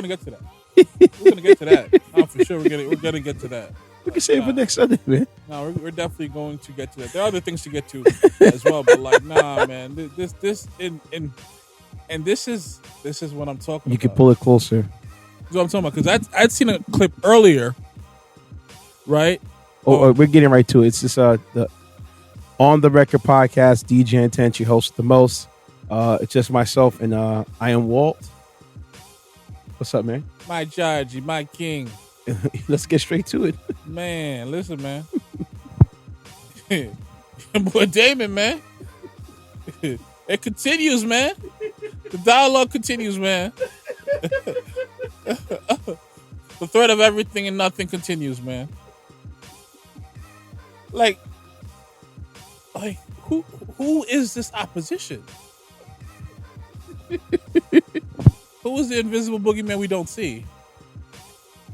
gonna get to that. We're gonna get to that. No, for sure. We're gonna get to that. We can save it for next Sunday, man. No, we're definitely going to get to that. There are other things to get to as well, but like, nah, man. This and this is what I'm talking You about. can pull it closer. That's what I'm talking about, because I'd seen a clip earlier, right? We're getting right to it. It's just the On the Record podcast, DJ Intence, your host the most. It's just myself and I am Walt. What's up, man? My judge, my king. Let's get straight to it. Man, listen, man. Boy, Damon, man. It continues, man. The dialogue continues, man. The threat of everything and nothing continues, man. Like who is this opposition? Who is the invisible boogeyman we don't see?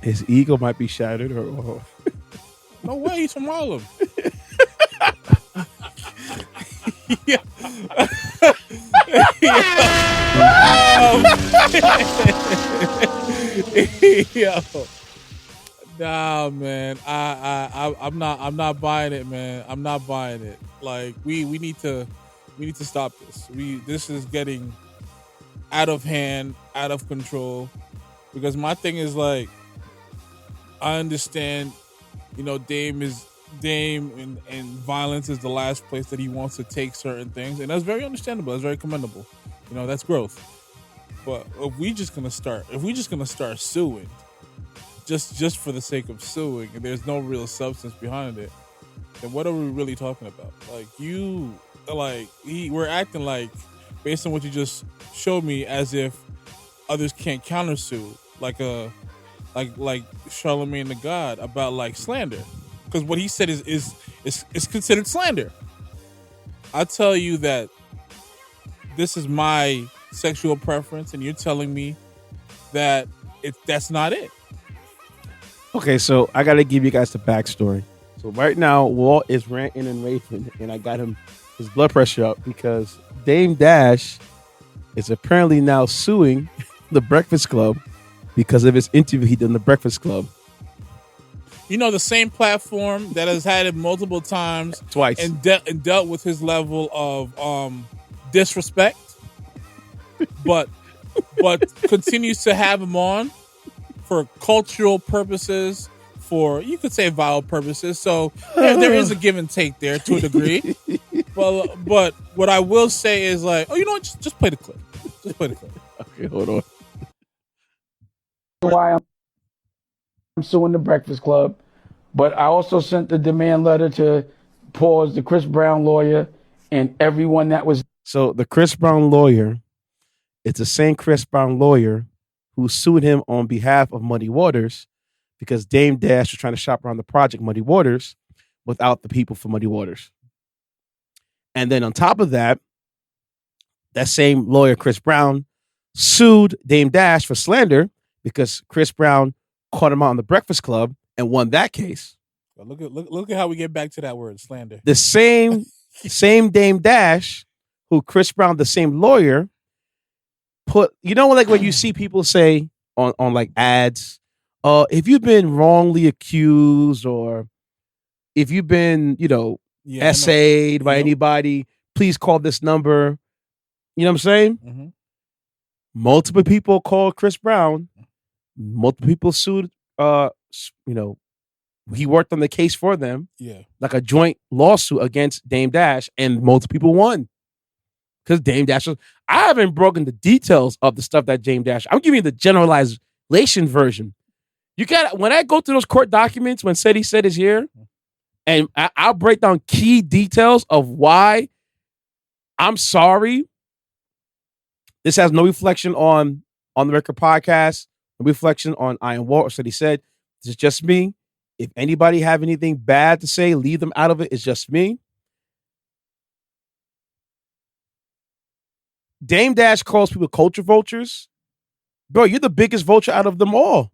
His ego might be shattered, or no way, he's from Harlem. Yeah. Yo. Nah, man. I'm not buying it, man. I'm not buying it. Like we need to stop this. This is getting out of hand, out of control. Because my thing is, like, I understand, Dame and violence is the last place that he wants to take certain things, and that's very understandable. That's very commendable. That's growth. But if we just gonna start suing, just for the sake of suing, and there's no real substance behind it, then what are we really talking about? We're acting like, based on what you just showed me, as if others can't countersue, like Charlemagne the God, about like slander, because what he said is considered slander. I tell you that this is my sexual preference, and you're telling me that that's not it. Okay, so I gotta give you guys the backstory. So right now, Walt is ranting and raving, and I got his blood pressure up because Dame Dash is apparently now suing the Breakfast Club because of his interview he did in the Breakfast Club. The same platform that has had him multiple times, twice, and dealt with his level of disrespect, but continues to have him on for cultural purposes, for, you could say, vile purposes. So there is a give and take there to a degree. But what I will say is, like, just play the clip. Just play the clip. Okay, hold on. Why I'm suing the Breakfast Club, but I also sent the demand letter to pause the Chris Brown lawyer and everyone that was. So the Chris Brown lawyer, it's the same Chris Brown lawyer who sued him on behalf of Muddy Waters because Dame Dash was trying to shop around the project Muddy Waters without the people for Muddy Waters. And then on top of that, that same lawyer, Chris Brown, sued Dame Dash for slander because Chris Brown caught him out on the Breakfast Club and won that case. Look at how we get back to that word, slander. The same Dame Dash, who Chris Brown, the same lawyer, put, like when you see people say on like ads, if you've been wrongly accused or if you've been, essayed by anybody, please call this number. You know what I'm saying? Mm-hmm. Multiple people called Chris Brown. Multiple people sued. He worked on the case for them. Yeah, like a joint lawsuit against Dame Dash, and multiple people won because Dame Dash was. I haven't broken the details of the stuff that Dame Dash. I'm giving you the generalization version. You got, when I go through those court documents when Said He Said is here, and I'll break down key details of why. I'm sorry. This has no reflection on the Record podcast, no reflection on I Am Walt or Said He Said. This is just me. If anybody have anything bad to say, leave them out of it. It's just me. Dame Dash calls people culture vultures. Bro, you're the biggest vulture out of them all.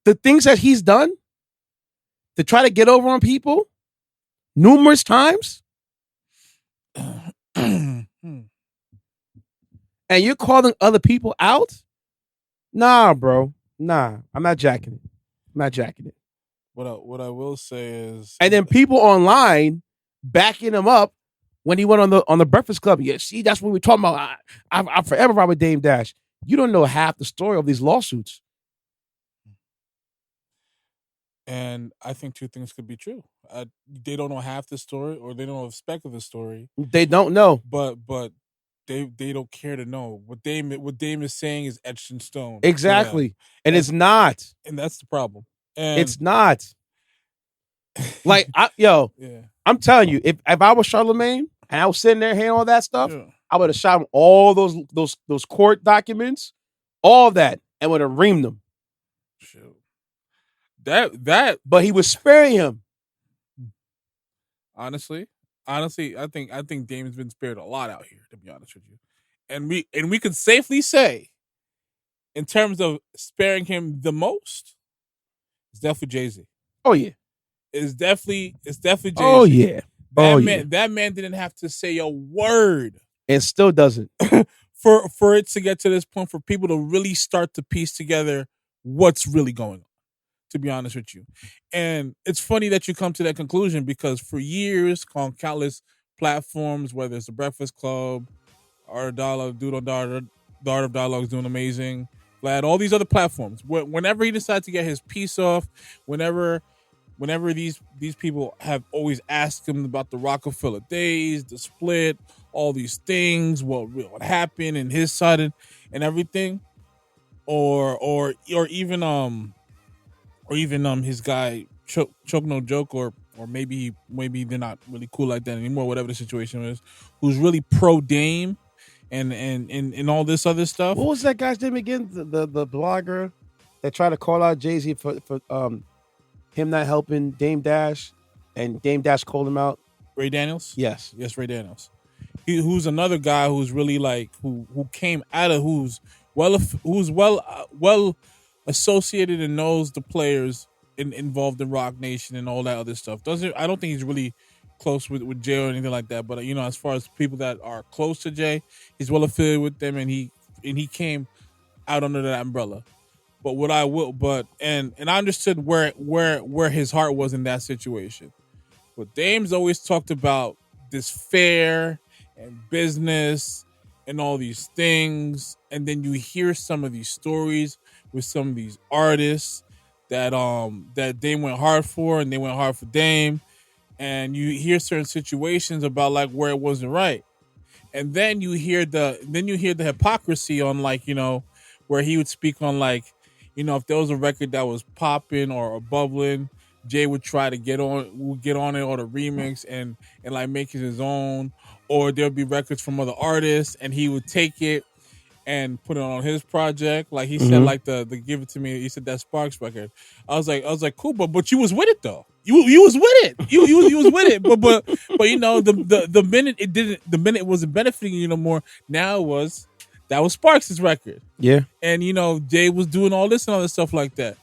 The things that he's done to try to get over on people numerous times. And you're calling other people out Nah, bro. Nah, I'm not jacking it. What I will say is, And then people online backing him up when he went on the Breakfast Club. Yeah, see, that's what we're talking about. I'm forever ride with Dame Dash. You don't know half the story of these lawsuits. and I think two things could be true. They don't know half the story, or they don't know a speck of the story. They don't know. But they don't care to know. What Dame is saying is etched in stone. Exactly. And it's not. And that's the problem. And It's not. Like, yeah. I'm telling you, if I was Charlemagne and I was sitting there hearing all that stuff, Yeah. I would have shot him all those court documents, all that, and would have reamed them. Shoot. But he was sparing him. Honestly, I think Dame's been spared a lot out here, to be honest with you. And we could safely say, in terms of sparing him the most, it's definitely Jay-Z. Oh yeah. It's definitely Jay-Z. Oh yeah. That man didn't have to say a word. And still doesn't. for it to get to this point, for people to really start to piece together what's really going on, to be honest with you. And it's funny that you come to that conclusion, because for years on countless platforms, whether it's the Breakfast Club, Art of Dialogue, Dude on the Art of Dialogue is doing amazing, Vlad, all these other platforms, whenever he decides to get his piece off, whenever these people have always asked him about the Rockefeller days, the split, all these things, what happened in his side and everything, or even his guy Choke No Joke, or maybe they're not really cool like that anymore, whatever the situation is, who's really pro Dame and all this other stuff. What was that guy's name again? The blogger that tried to call out Jay-Z for him not helping Dame Dash, and Dame Dash called him out. Ray Daniels? Yes, Ray Daniels. Who's another guy who's really like who came out of who's well associated and knows the players involved in Rock Nation and all that other stuff. I don't think he's really close with Jay or anything like that. But as far as people that are close to Jay, he's well affiliated with them, and he came out under that umbrella. But and I understood where his heart was in that situation. But Dame's always talked about this fair and business and all these things, and then you hear some of these stories with some of these artists that Dame went hard for, and they went hard for Dame, and you hear certain situations about like where it wasn't right, and then you hear the hypocrisy on where he would speak on if there was a record that was popping or bubbling, Jay would try to get on it or the remix and like make it his own, or there'll be records from other artists and he would take it and put it on his project. Like he said, like the Give It To Me, he said that Sparks record. I was like, cool, but you was with it though. You was with it. You was with it. But the minute it wasn't benefiting you no more, now that was Sparks' record. Yeah. And Jay was doing all this and all this stuff like that.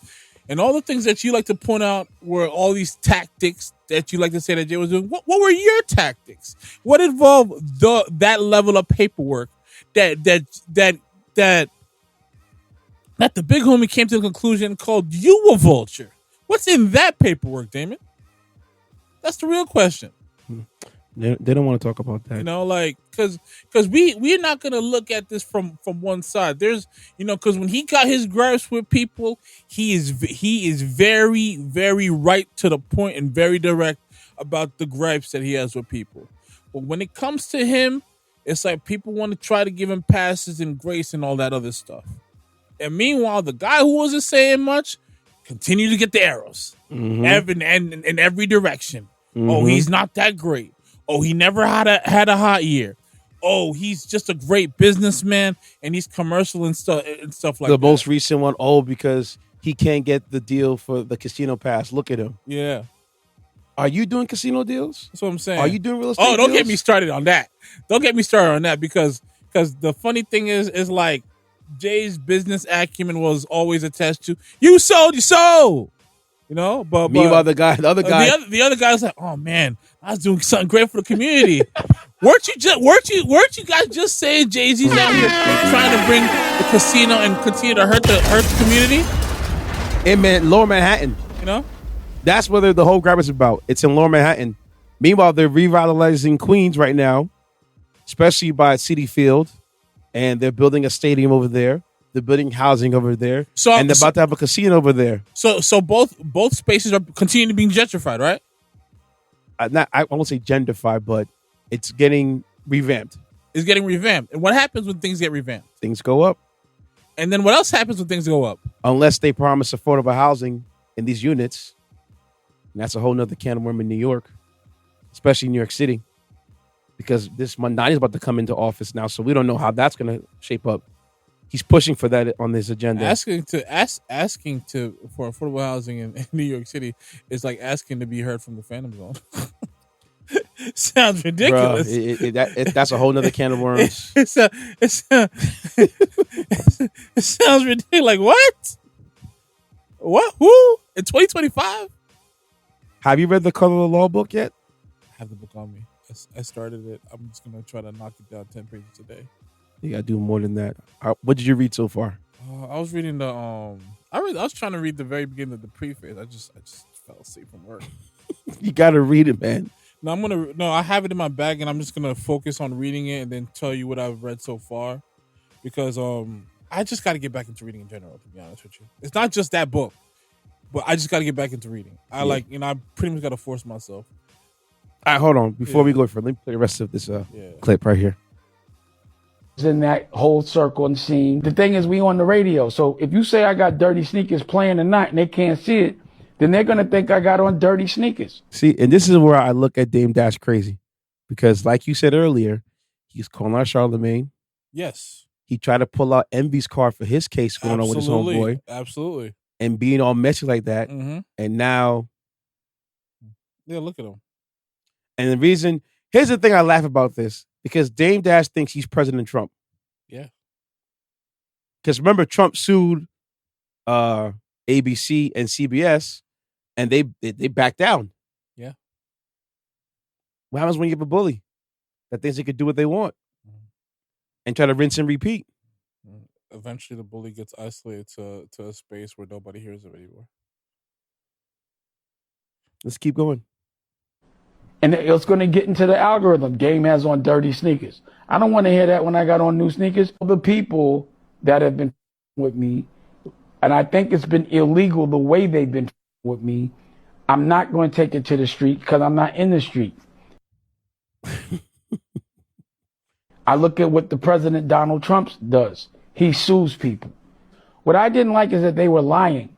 And all the things that you like to point out were all these tactics that you like to say that Jay was doing. What were your tactics? What involved that level of paperwork that the big homie came to the conclusion called you a vulture? What's in that paperwork, Damon? That's the real question. They don't want to talk about that. Because we're not going to look at this from one side. There's, because when he got his gripes with people, he is very, very right to the point and very direct about the gripes that he has with people. But when it comes to him, it's like people want to try to give him passes and grace and all that other stuff. And meanwhile, the guy who wasn't saying much continued to get the arrows in every direction. Mm-hmm. Oh, he's not that great. Oh, he never had a hot year. Oh, he's just a great businessman and he's commercial and stuff like that. The most recent one, because he can't get the deal for the casino pass. Look at him. Yeah. Are you doing casino deals? That's what I'm saying. Are you doing real estate deals? Don't get me started on that. Don't get me started on that because the funny thing is like Jay's business acumen was always attached to you sold. You know, but meanwhile, the other guy, the other guy was like, "Oh man, I was doing something great for the community." weren't you guys just saying Jay-Z's out here trying to bring the casino and continue to hurt the community? in Lower Manhattan. You know, that's what the whole grab is about. It's in Lower Manhattan. Meanwhile, they're revitalizing Queens right now, especially by Citi Field, and they're building a stadium over there. They're building housing over there, and they're about to have a casino over there. So both spaces are continuing to be gentrified, right? I won't say gentrified, but it's getting revamped. It's getting revamped. And what happens when things get revamped? Things go up. And then what else happens when things go up? Unless they promise affordable housing in these units. And that's a whole nother can of worms in New York, especially New York City, because this Mondani is about to come into office now, so we don't know how that's going to shape up. He's pushing for that on his agenda. Asking for affordable housing in New York City is like asking to be heard from the Phantom Zone. Sounds ridiculous. Bruh, that's a whole nother can of worms. It sounds ridiculous. Like what? What? Who? In 2025? Have you read the Color of the Law book yet? I have the book on me. I started it. I'm just gonna try to knock it down 10 pages a day. You gotta do more than that. What did you read so far? I was reading the I was trying to read the very beginning of the preface. I just fell asleep from work. You gotta read it, man. No, I have it in my bag, and I'm just gonna focus on reading it and then tell you what I've read so far, because I just got to get back into reading in general. To be honest with you, it's not just that book, but I just got to get back into reading. I pretty much got to force myself. All right, hold on. Before we go further, let me play the rest of this clip right here. In that whole circle and scene. The thing is, we on the radio. So if you say I got dirty sneakers playing tonight and they can't see it, then they're going to think I got on dirty sneakers. See, and this is where I look at Dame Dash crazy. Because like you said earlier, he's calling out Charlemagne. Yes. He tried to pull out Envy's card for his case going on with his homeboy. Absolutely. And being all messy like that. Mm-hmm. And now. Yeah, look at him. And the reason, here's the thing I laugh about this. Because Dame Dash thinks he's President Trump. Yeah. Because remember, Trump sued ABC and CBS, and they backed down. Yeah. What happens when you have a bully that thinks they could do what they want and try to rinse and repeat? Eventually, the bully gets isolated to a space where nobody hears of it anymore. Let's keep going. And it's going to get into the algorithm. Game has on dirty sneakers. I don't want to hear that when I got on new sneakers. The people that have been with me, and I think it's been illegal the way they've been with me, I'm not going to take it to the street because I'm not in the street. I look at what the President Donald Trump does. He sues people. What I didn't like is that they were lying.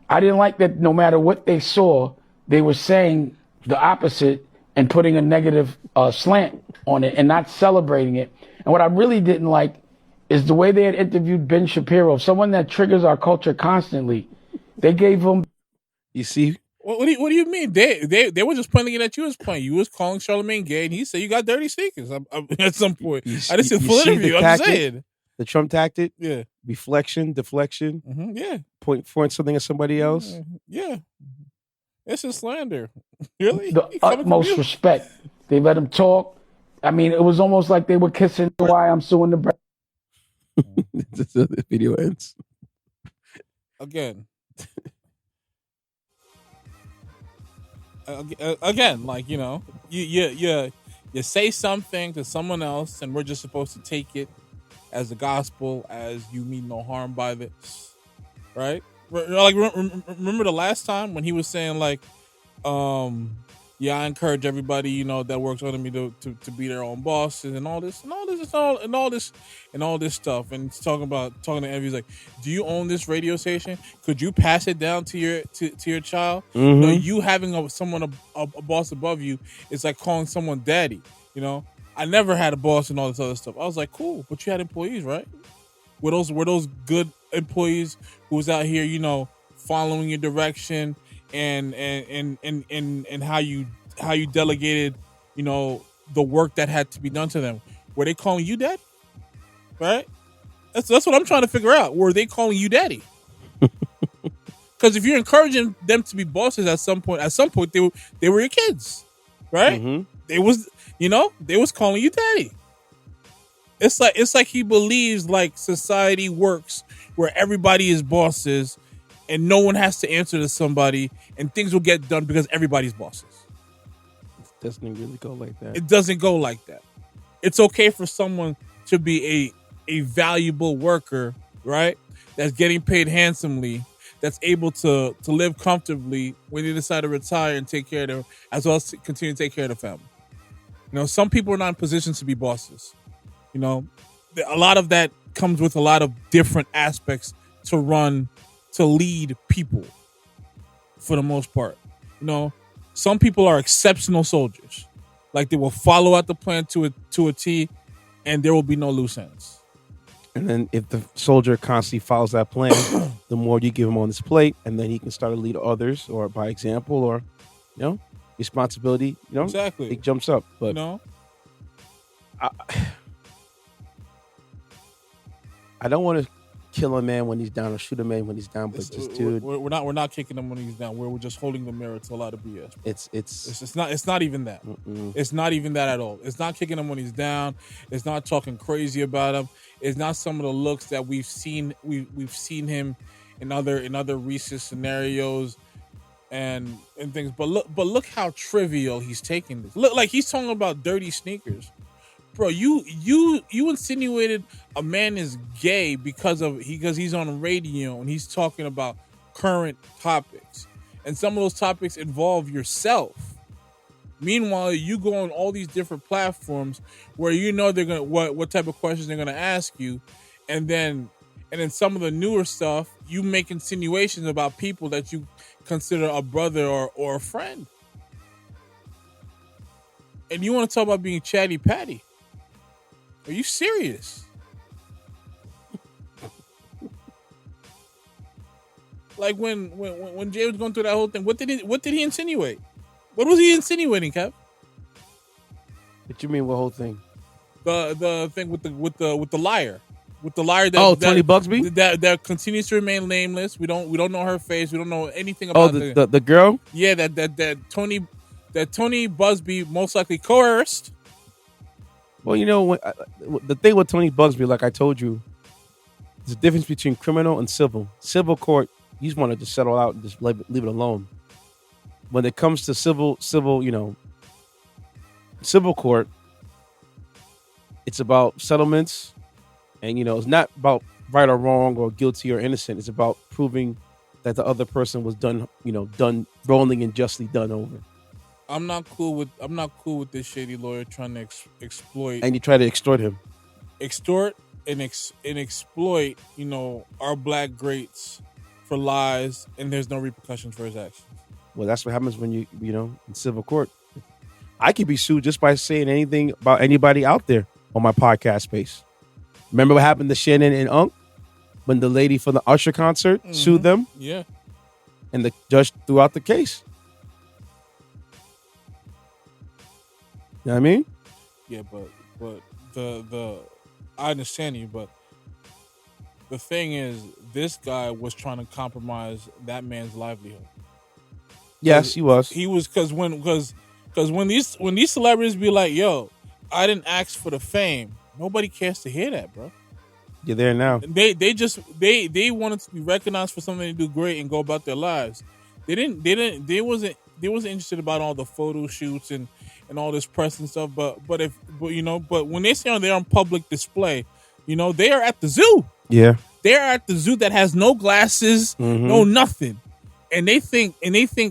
I didn't like that no matter what they saw, they were saying the opposite and putting a negative slant on it and not celebrating it. And what I really didn't like is the way they had interviewed Ben Shapiro, someone that triggers our culture constantly. They gave him. You see? What do you mean? They were just pointing it at you as point. You was calling Charlemagne gay, and he said you got dirty sneakers at some point. I didn't see the full interview. I'm just saying. The Trump tactic? Yeah. Deflection. Mm-hmm, yeah. Point something at somebody else? Yeah. It's a slander. Really? The utmost respect. They let him talk. I mean, it was almost like they were kissing why I'm suing the breast. The video ends. Again, like, you know, you say something to someone else, and we're just supposed to take it as the gospel, as you mean no harm by this, right? Like, remember the last time when he was saying like, yeah, I encourage everybody, you know, that works under me to be their own bosses and all this stuff. And he's talking to Envy. He's like, do you own this radio station? Could you pass it down to your child? Mm-hmm. You know, you having a boss above you is like calling someone daddy. You know, I never had a boss and all this other stuff. I was like, cool, but you had employees, right? Were those good employees who was out here, you know, following your direction and how you delegated, you know, the work that had to be done to them? Were they calling you daddy? Right? That's what I'm trying to figure out. Were they calling you daddy? Because if you're encouraging them to be bosses at some point they were your kids, right? Mm-hmm. They was calling you daddy. It's like he believes like society works where everybody is bosses and no one has to answer to somebody and things will get done because everybody's bosses. It doesn't really go like that. It doesn't go like that. It's okay for someone to be a valuable worker, right? That's getting paid handsomely, that's able to live comfortably when they decide to retire and take care of them, as well as to continue to take care of the family. You know, some people are not in positions to be bosses. You know, a lot of that comes with a lot of different aspects to lead people for the most part. You know, some people are exceptional soldiers. Like they will follow out the plan to a T and there will be no loose ends. And then if the soldier constantly follows that plan, the more you give him on his plate, and then he can start to lead others or by example or, you know, responsibility, you know, exactly. It jumps up. But you know, I don't want to kill a man when he's down or shoot a man when he's down, but just dude, we're not kicking him when he's down. We're just holding the mirror to a lot of BS. It's not even that. It's not even that at all. It's not kicking him when he's down. It's not talking crazy about him. It's not some of the looks that we've seen him in other recent scenarios and things. But look how trivial he's taking this. Look, like he's talking about dirty sneakers. Bro, you insinuated a man is gay because he's on the radio and he's talking about current topics, and some of those topics involve yourself. Meanwhile, you go on all these different platforms where you know they're gonna what type of questions they're gonna ask you, and then some of the newer stuff you make insinuations about people that you consider a brother or a friend, and you want to talk about being chatty patty. Are you serious? Like when Jay was going through that whole thing, what did he insinuate? What was he insinuating, Kev? What you mean, what whole thing? The thing with the liar, that Tony Bugsby that continues to remain nameless. We don't know her face. We don't know anything about the girl. Yeah, that Tony Busby most likely coerced. Well, you know, the thing with Tony Bugsby, like I told you, there's a difference between criminal and civil. Civil court, you just want to just settle out and just leave it alone. When it comes to civil, you know, civil court, it's about settlements, and you know, it's not about right or wrong or guilty or innocent. It's about proving that the other person was done wrongly and justly done over. I'm not cool with this shady lawyer trying to exploit. And you try to extort him. Extort and exploit, you know, our black greats for lies, and there's no repercussions for his actions. Well, that's what happens when you know, in civil court. I could be sued just by saying anything about anybody out there on my podcast space. Remember what happened to Shannon and Unc when the lady from the Usher concert sued them? Yeah. And the judge threw out the case. You know what I mean? Yeah, but the I understand you, but the thing is, this guy was trying to compromise that man's livelihood. Yes, he was. He was because when these celebrities be like, "Yo, I didn't ask for the fame," nobody cares to hear that, bro. You're there now. They wanted to be recognized for something they do great and go about their lives. They wasn't interested about all the photo shoots and all this press and stuff. But when they say they're on public display, you know, they are at the zoo. Yeah. They are at the zoo that has no glasses, no nothing. And they think,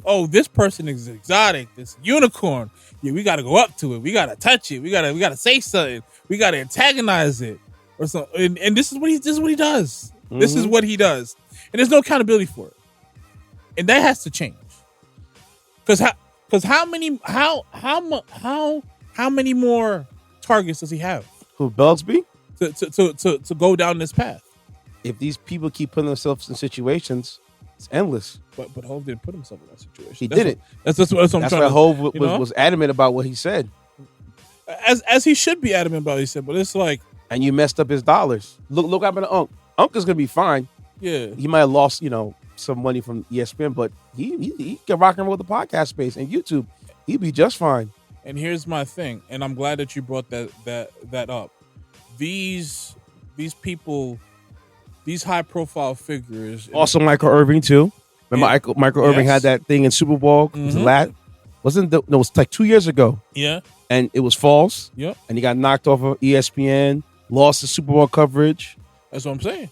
oh, this person is exotic, this unicorn. Yeah, we gotta go up to it. We gotta touch it. We gotta say something. We gotta antagonize it. Or something. And this is what he does. This is what he does. And there's no accountability for it. And that has to change. Because how many more targets does he have? Who, Bugsby? To go down this path. If these people keep putting themselves in situations, it's endless. But Hov didn't put himself in that situation. He didn't. That's what I'm trying why Hov was adamant about what he said. As he should be adamant about what he said, but it's like, and you messed up his dollars. Look what happened to Unc. Unc is gonna be fine. Yeah. He might have lost, you know, some money from ESPN, but he can rock and roll the podcast space and YouTube. He'd be just fine. And here's my thing, and I'm glad that you brought that up. These people, these high profile figures. Also, Michael Irving too. Remember, Michael Irving had that thing in Super Bowl. Mm-hmm. It was like 2 years ago. Yeah, and it was false. Yep. And he got knocked off of ESPN, lost the Super Bowl coverage. That's what I'm saying.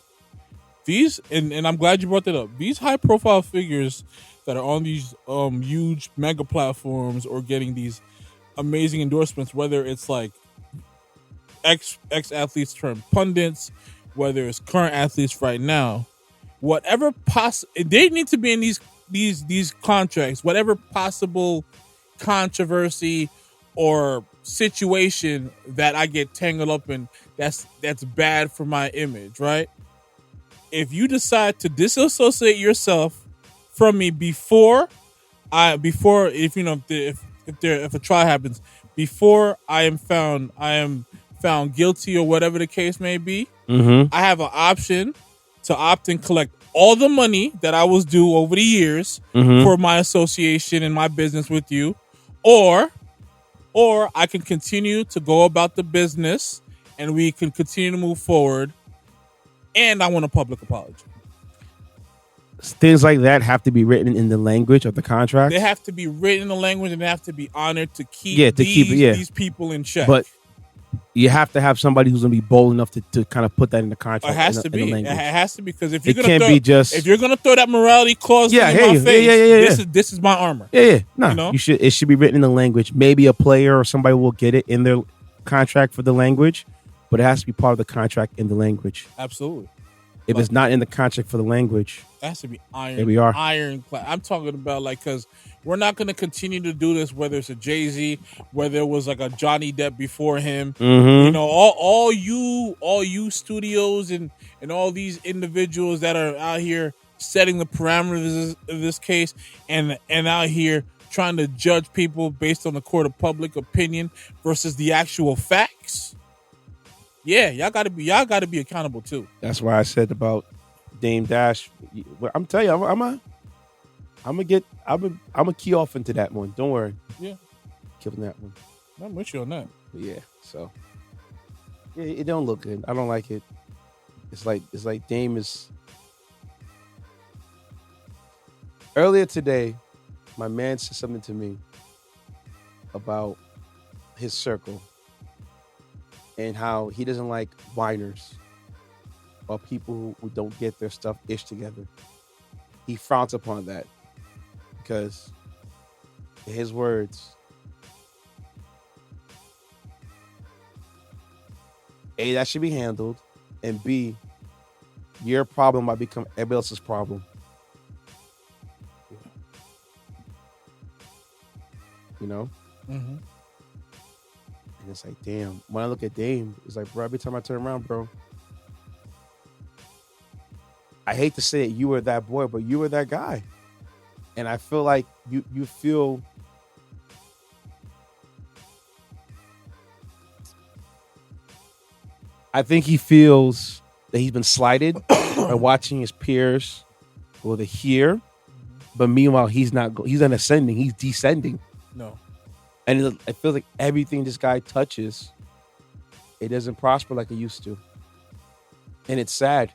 These and I'm glad you brought that up. These high profile figures that are on these huge mega platforms or getting these amazing endorsements, whether it's like ex athletes turned pundits, whether it's current athletes right now, whatever they need to be in these contracts, whatever possible controversy or situation that I get tangled up in that's bad for my image, right? If you decide to disassociate yourself from me before if a trial happens, before I am found guilty or whatever the case may be, I have an option to opt and collect all the money that I was due over the years for my association and my business with you, or I can continue to go about the business and we can continue to move forward, and I want a public apology. Things like that have to be written in the language of the contract. They have to be written in the language, and they have to be honored to keep these people in check. But you have to have somebody who's going to be bold enough to kind of put that in the contract. It has to be. It has to be, because if you're if you're going to throw that morality clause in my face, this is my armor. No, it should be written in the language. Maybe a player or somebody will get it in their contract for the language, but it has to be part of the contract in the language. Absolutely. If it's not in the contract for the language, it has to be iron. Here we are. Ironclad. I'm talking about, like, because we're not going to continue to do this, whether it's a Jay-Z, whether it was like a Johnny Depp before him. You know, all you studios and all these individuals that are out here setting the parameters of this case and out here trying to judge people based on the court of public opinion versus the actual facts. Yeah, y'all gotta be accountable too. That's why I said about Dame Dash. I'm telling you, I'm gonna key off into that one. Don't worry. Yeah, killing that one. I'm with you on that. But yeah, so yeah, it don't look good. I don't like it. It's like Dame is. Earlier today, my man said something to me about his circle and how he doesn't like whiners or people who don't get their stuff ish together. He frowns upon that because, in his words, A, that should be handled, and B, your problem might become everybody else's problem. You know? Mm-hmm. And it's like, damn. When I look at Dame, it's like, bro, every time I turn around, bro, I hate to say it, you were that boy, but you were that guy. And I feel like you feel I think he feels that he's been slighted by watching his peers go to here, but meanwhile he's not ascending, he's descending. No. And it feels like everything this guy touches, it doesn't prosper like it used to. And it's sad.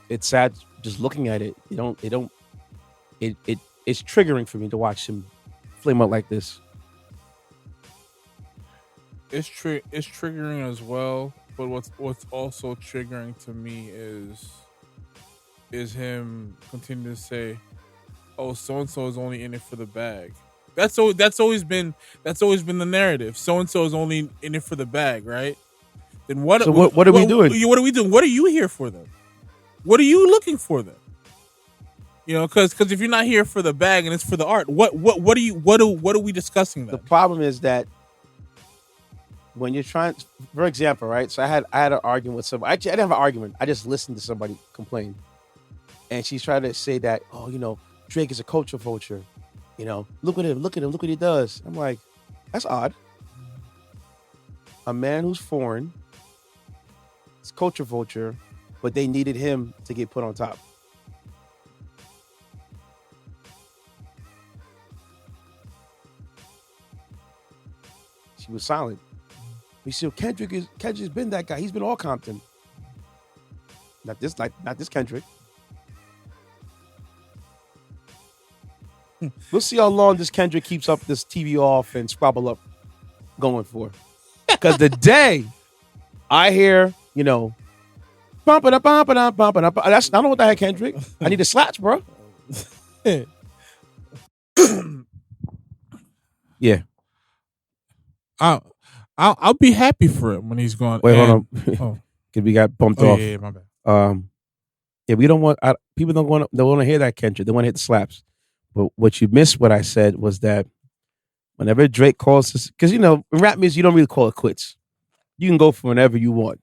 It's sad just looking at it. It's triggering for me to watch him flame out like this. It's triggering as well, but what's also triggering to me is him continuing to say, "Oh, so and so is only in it for the bag." That's always been the narrative. So and so is only in it for the bag, right? Then what are we doing? What are we doing? What are you here for then? What are you looking for then? You know, because if you're not here for the bag and it's for the art, what are we discussing then? The problem is that when you're trying, for example, right? So I had an argument with somebody. Actually, I didn't have an argument. I just listened to somebody complain, and she's trying to say that, oh, you know, Drake is a culture vulture. You know, look at him, look what he does. I'm like, that's odd. A man who's foreign, is culture vulture, but they needed him to get put on top. She was silent. We said Kendrick's been that guy. He's been all Compton. Not this Kendrick. We'll see how long this Kendrick keeps up this TV off and squabble up going for. Because the day I hear, bump it up, that's I don't know what the heck, Kendrick. I need the slaps, bro. Yeah. I'll be happy for it when he's gone. Wait, hold on. Because we got bumped off. Yeah, my bad. Yeah, we don't want people don't want to hear that Kendrick. They want to hit the slaps. But what you missed, what I said was that whenever Drake calls this, because in rap music you don't really call it quits. You can go for whenever you want.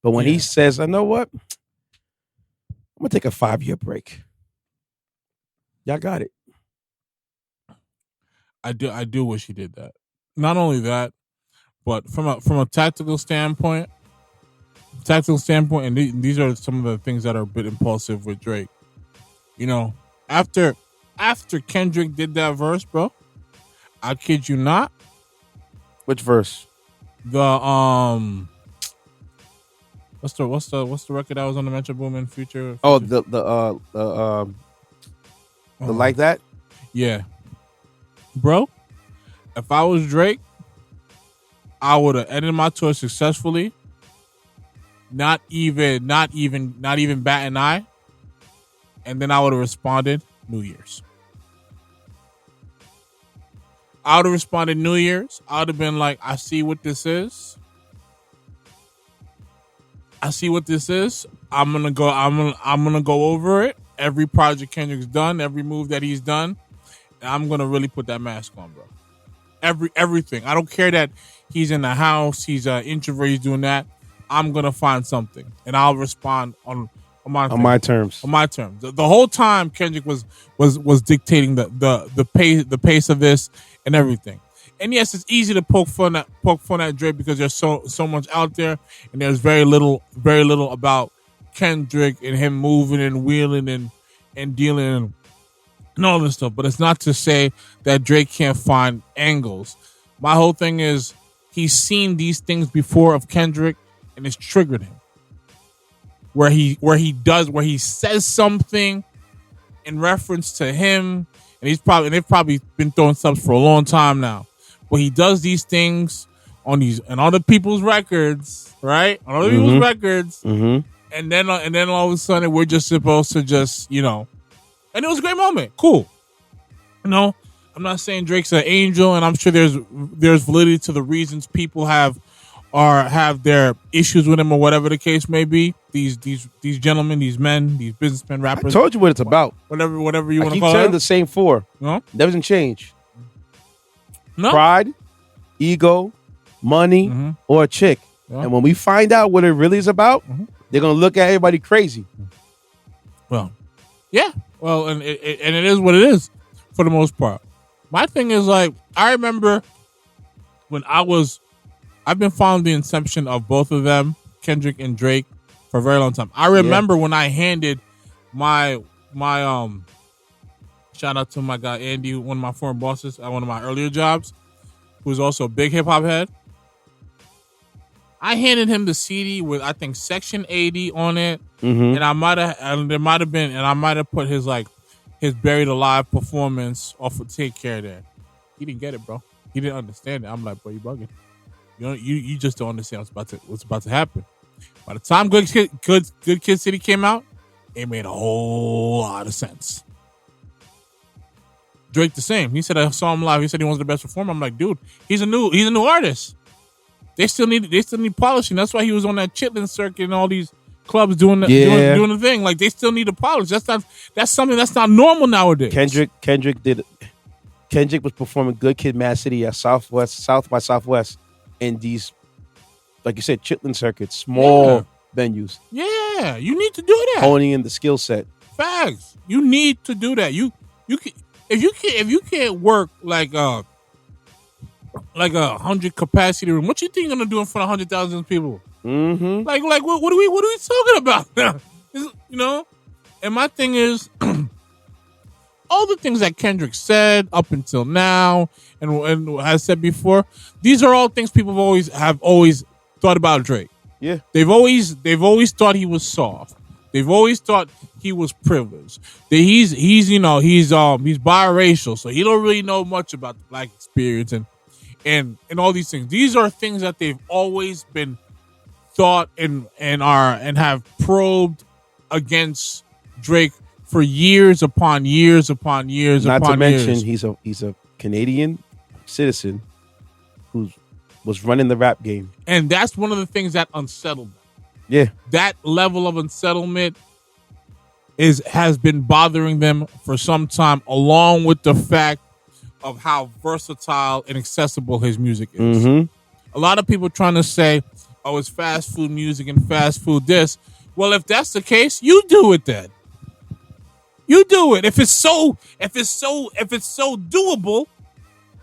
But when he says, "I know what, I'm gonna take a 5-year break," y'all got it. I do wish he did that. Not only that, but from a tactical standpoint, and these are some of the things that are a bit impulsive with Drake. After Kendrick did that verse, bro, I kid you not. Which verse? The what's the record that was on the Metro Boomin Future? Oh, the like that. Yeah, bro. If I was Drake, I would have ended my tour successfully. Not even bat an eye, and then I would have responded New Year's. I would have responded New Year's. I would have been like, I see what this is. I'm gonna go over it. Every project Kendrick's done, every move that he's done, and I'm gonna really put that mask on, bro. Everything. I don't care that he's in the house, he's an introvert, he's doing that. I'm gonna find something, and I'll respond on my terms. On my terms. The whole time Kendrick was dictating the pace of this and everything. And yes, it's easy to poke fun at Drake because there's so much out there, and there's very little about Kendrick and him moving and wheeling and dealing and all this stuff. But it's not to say that Drake can't find angles. My whole thing is he's seen these things before of Kendrick, and it's triggered him. Where he says something in reference to him, and they've probably been throwing subs for a long time now. But he does these things on other people's records, right? On other people's records, and then all of a sudden we're just supposed to and it was a great moment, cool. I'm not saying Drake's an angel, and I'm sure there's validity to the reasons people have their issues with him or whatever the case may be. These gentlemen, these men, these businessmen, rappers. I told you what it's about. Whatever you want to call it. I keep telling the same four. No? That doesn't change. No. Pride, ego, money, or a chick. Yeah. And when we find out what it really is about, they're going to look at everybody crazy. Well, yeah. Well, and it is what it is for the most part. My thing is, like, I remember when I've been following the inception of both of them, Kendrick and Drake, for a very long time. I remember when I handed my shout out to my guy Andy, one of my former bosses at one of my earlier jobs, who's also a big hip hop head. I handed him the CD with, I think, Section 80 on it, and I might have put his Buried Alive performance off of Take Care there. He didn't get it, bro. He didn't understand it. I'm like, bro, you bugging. You just don't understand what's about to happen. By the time Good Kid City came out, it made a whole lot of sense. Drake the same. He said I saw him live. He said he was the best performer. I'm like, dude, he's a new artist. They still need polishing. That's why he was on that Chitlin circuit and all these clubs doing the thing. Like, they still need to polish. That's something that's not normal nowadays. Kendrick was performing Good Kid, Mad City at South by Southwest in these, like you said, Chitlin circuits, small venues. Yeah, you need to do that. Honing in the skill set. Facts. You need to do that. You can, if you can't work like a 100 capacity room, what you think you're gonna do in front of 100,000 people? Mm-hmm. Like what are we talking about now? You know? And my thing is, all the things that Kendrick said up until now and has said before, these are all things people have always thought about Drake. Yeah. They've always thought he was soft. They've always thought he was privileged. That he's biracial, so he don't really know much about the black experience and all these things. These are things that they've always been thought and have probed against Drake for years upon years upon years. Not upon to mention years. he's a Canadian citizen who was running the rap game, and that's one of the things that unsettled them. Yeah, that level of unsettlement has been bothering them for some time, along with the fact of how versatile and accessible his music is. Mm-hmm. A lot of people trying to say, "Oh, it's fast food music and fast food this." Well, if that's the case, you do it then. You do it. If it's so doable,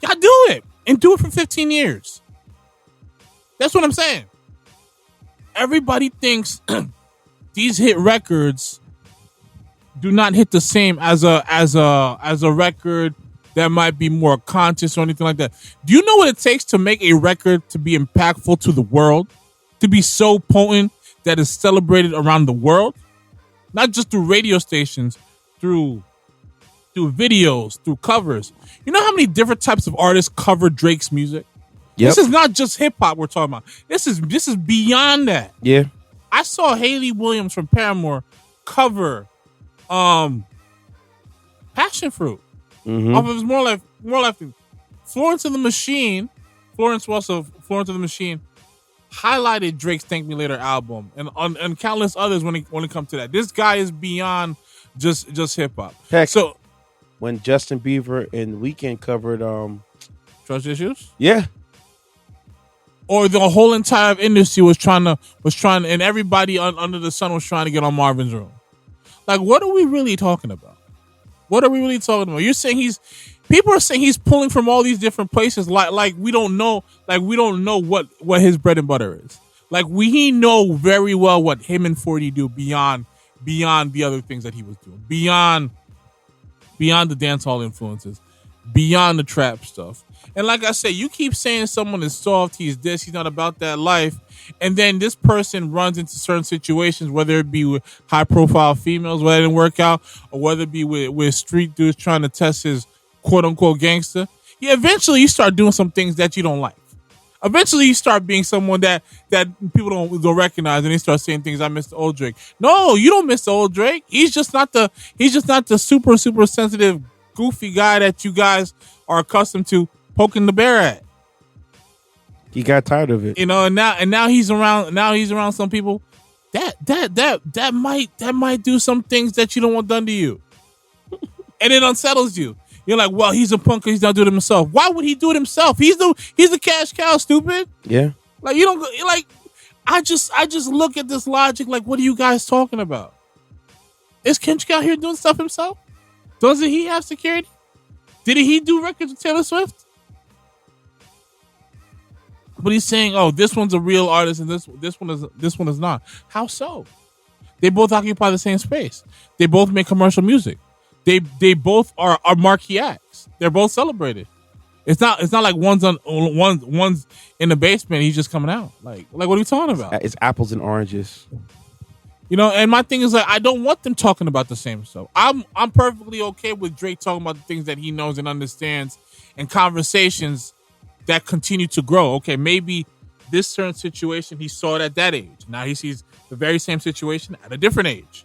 y'all do it and do it for 15 years. That's what I'm saying. Everybody thinks these hit records do not hit the same as a record that might be more conscious or anything like that. Do you know what it takes to make a record to be impactful to the world, to be so potent that is celebrated around the world, not just through radio stations, through videos, through covers? You know how many different types of artists cover Drake's music? Yep. This is not just hip hop we're talking about. This is beyond that. Yeah. I saw Hayley Williams from Paramore cover Passion Fruit off of his more life thing. Florence and the Machine highlighted Drake's Thank Me Later album and countless others when it comes to that. This guy is beyond just hip hop. Heck, so when Justin Bieber and Weeknd covered Trust Issues? Yeah. Or the whole entire industry was trying and everybody under the sun was trying to get on Marvin's Room. Like, what are we really talking about? What are we really talking about? You're saying people are saying he's pulling from all these different places. Like we don't know what his bread and butter is. Like we know very well what him and 40 do beyond the other things that he was doing. Beyond the dance hall influences. Beyond the trap stuff. And like I say, you keep saying someone is soft, he's this, he's not about that life. And then this person runs into certain situations, whether it be with high profile females, whether it didn't work out, or whether it be with street dudes trying to test his quote unquote gangster. Yeah, eventually you start doing some things that you don't like. Eventually you start being someone that people don't recognize, and they start saying things, I miss the old Drake. No, you don't miss the old Drake. He's just not the super, super sensitive, goofy guy that you guys are accustomed to poking the bear at. He got tired of it, you know, and now he's around some people that might do some things that you don't want done to you, and it unsettles you. You're like, well, he's a punk, he's not doing it himself. Why would he do it himself? He's the cash cow, stupid. Yeah, like you don't like. I just look at this logic. Like, what are you guys talking about? Is Kendrick out here doing stuff himself? Doesn't he have security? Did he do records with Taylor Swift? But he's saying, "Oh, this one's a real artist, and this one is not." How so? They both occupy the same space. They both make commercial music. They both are marquee acts. They're both celebrated. It's not like one's in the basement. He's just coming out. Like what are we talking about? It's apples and oranges. You know, and my thing is like I don't want them talking about the same stuff. I'm perfectly okay with Drake talking about the things that he knows and understands, and conversations that continue to grow. Okay, maybe this certain situation he saw it at that age. Now he sees the very same situation at a different age,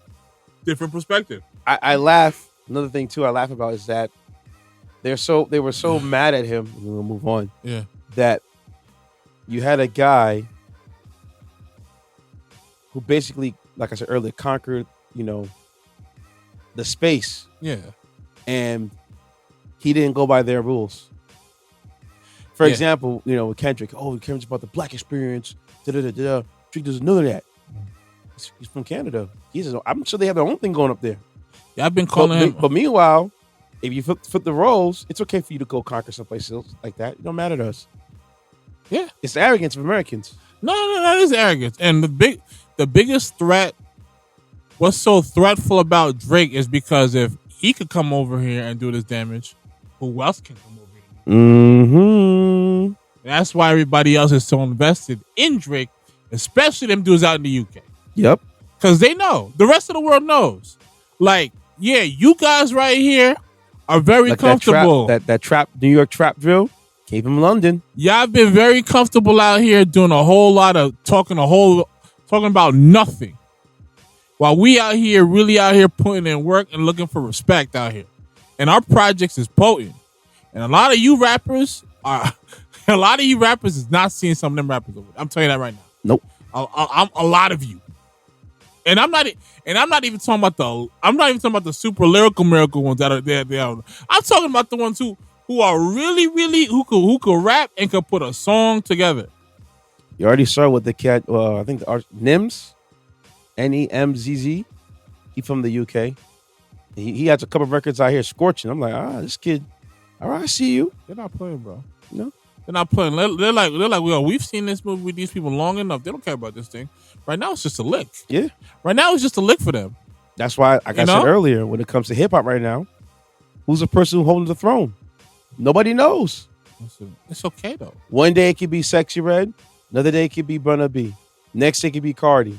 different perspective. I laugh. Another thing too I laugh about is that they were so mad at him. We'll move on. Yeah, that you had a guy who basically, like I said earlier, conquered, the space. Yeah. And he didn't go by their rules. For example, with Kendrick, Kendrick's about the black experience. Drake doesn't know that. He's from Canada. I'm sure they have their own thing going up there. Yeah, I've been calling him. But meanwhile, if you flip the roles, it's okay for you to go conquer someplace else like that. It don't matter to us. Yeah. It's arrogance of Americans. No, that is arrogance. And the biggest threat, what's so threatful about Drake is because if he could come over here and do this damage, who else can come over here? Mm-hmm. That's why everybody else is so invested in Drake, especially them dudes out in the UK. Yep. Because they know. The rest of the world knows. Like, yeah, you guys right here are very comfortable. That trap, New York trap drill came from London. Y'all been very comfortable out here doing a whole lot of talking about nothing. While we out here, really out here putting in work and looking for respect out here. And our projects is potent. And a lot of you rappers is not seeing some of them rappers over there. I'm telling you that right now. Nope. I'm a lot of you. And I'm not even talking about the super lyrical miracle ones that are there. I'm talking about the ones who are really, really who could rap and could put a song together. You already saw what the cat. I think the Nims, Nemzz. He from the UK. He has a couple of records out here scorching. I'm like, this kid. All right, I see you. They're not playing, bro. No, they're not playing. They're like, well, we've seen this movie with these people long enough. They don't care about this thing. Right now, it's just a lick. Yeah. Right now, it's just a lick for them. That's why, like I said earlier, when it comes to hip hop right now, who's the person who's holding the throne? Nobody knows. Listen, it's okay though. One day it could be Sexy Red. Another day it could be Burna B. Next day it could be Cardi.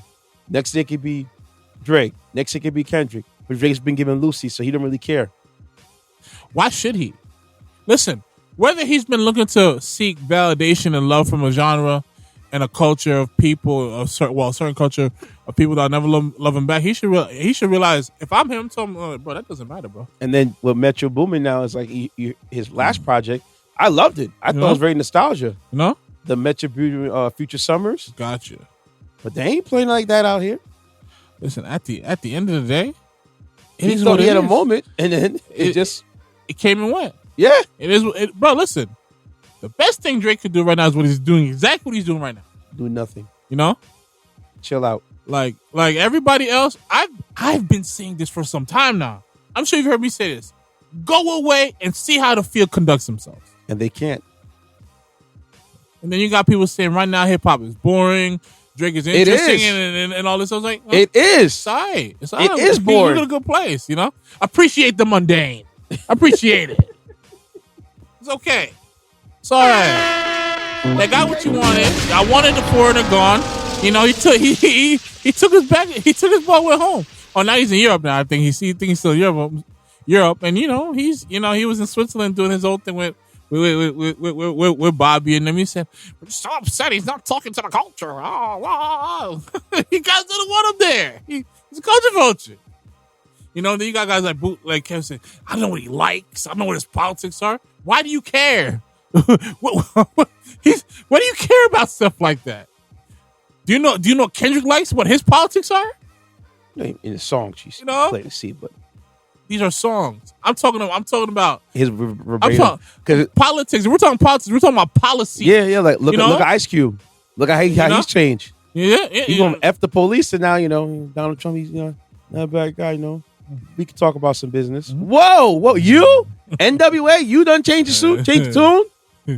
Next day it could be Drake. Next day it could be Kendrick. But Drake's been given Lucy, so he don't really care. Why should he? Listen, whether he's been looking to seek validation and love from a genre and a culture of people, a certain culture of people that never love him back, he should realize if I'm him, tell him, bro, that doesn't matter, bro. And then with Metro Boomin now is like his last project. I loved it. I thought it was very nostalgia. You know? The Metro Boomin Future Summers. Gotcha. But they ain't playing like that out here. Listen, at the end of the day, he thought he had a moment, and then it came and went. Yeah, it is, bro. Listen, the best thing Drake could do right now is what he's doing. Exactly what he's doing right now. Do nothing. You know, chill out. Like everybody else, I've been saying this for some time now. I'm sure you've heard me say this. Go away and see how the field conducts themselves. And they can't. And then you got people saying right now hip hop is boring. Drake is interesting and all this. I was like, it is. It's all right. It's all right. It is boring. You're in a good place, you know? Appreciate the mundane. Appreciate it. It's okay. It's all right. They got what you wanted. I wanted the foreigner gone. You know, he took his ball went home. Oh, now he's in Europe now. I think he's still in Europe. And he was in Switzerland doing his old thing with Bobby, and then he said, "I'm so upset he's not talking to the culture." Oh. You guys didn't want him there. He's a culture vulture. You know, then you got guys like Kevin saying, "I don't know what he likes. I don't know what his politics are." Why do you care? What do you care about stuff like that? Do you know what Kendrick likes? What his politics are? In his songs, you play to see, but. These are songs. I'm talking about his politics. We're talking politics. We're talking about policy. Yeah. Like look at Ice Cube. Look at how he's changed. Yeah. He's gonna F the police, and now Donald Trump. He's not a bad guy. We can talk about some business. Mm-hmm. Whoa, you NWA? You done change the suit, change the tune?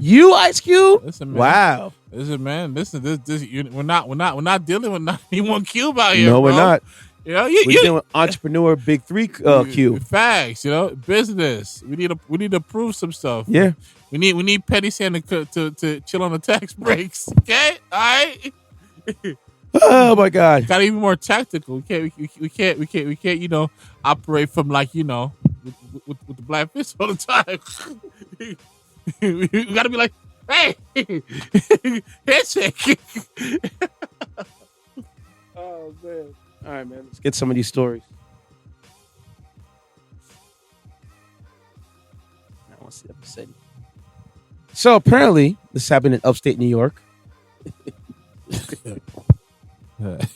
You Ice Cube? Listen, man. Wow. Listen, man. Listen, this. We're not dealing with anyone Cube out here. No, bro. we're not. We're dealing with entrepreneur big three Q. Facts, business. We need to prove some stuff. Yeah. We need Petty Santa to chill on the tax breaks. Okay, all right. Oh my God. Got to be more tactical. We can't operate from with the black fist all the time. we got to be like, hey, handshake. Oh man. All right, man. Let's get some of these stories. I want to see what I said. So apparently, this happened in upstate New York.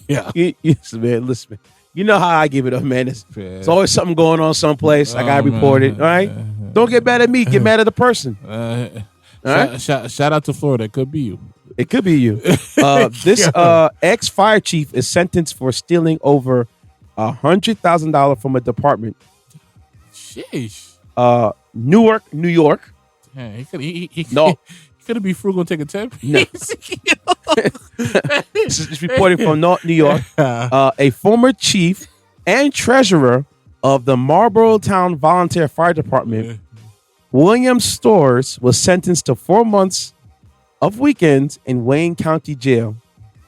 Yeah. Listen, man. You know how I give it up, man. It's always something going on someplace. I gotta report it. All right. Don't get mad at me. Get mad at the person. All right. Shout out to Florida. It could be you. It could be you. This ex-fire chief is sentenced for stealing over $100,000 from a department. Sheesh. Newark, New York. Yeah, he Could it be frugal and take a 10 No. piece? This is reporting from New York. A former chief and treasurer of the Marbletown Volunteer Fire Department, William Storrs, was sentenced to 4 months of weekends in Wayne County Jail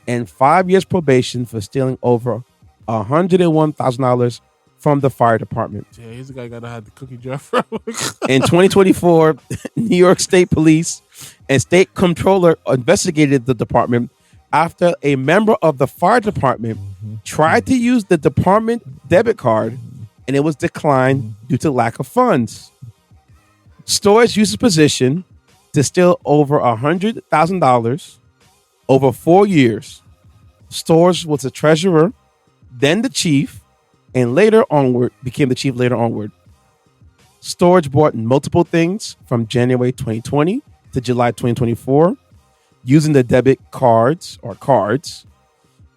and 5 years probation for stealing over $101,000 from the fire department. Yeah, he's the guy gotta have the cookie jar from. In 2024, New York State Police and State Comptroller investigated the department after a member of the fire department tried to use the department debit card and it was declined due to lack of funds. Storrs used his position to steal over $100,000 over 4 years. Storrs was the treasurer, then the chief, and later onward became the chief later onward. Storrs bought multiple things from January 2020 to July 2024 using the debit cards,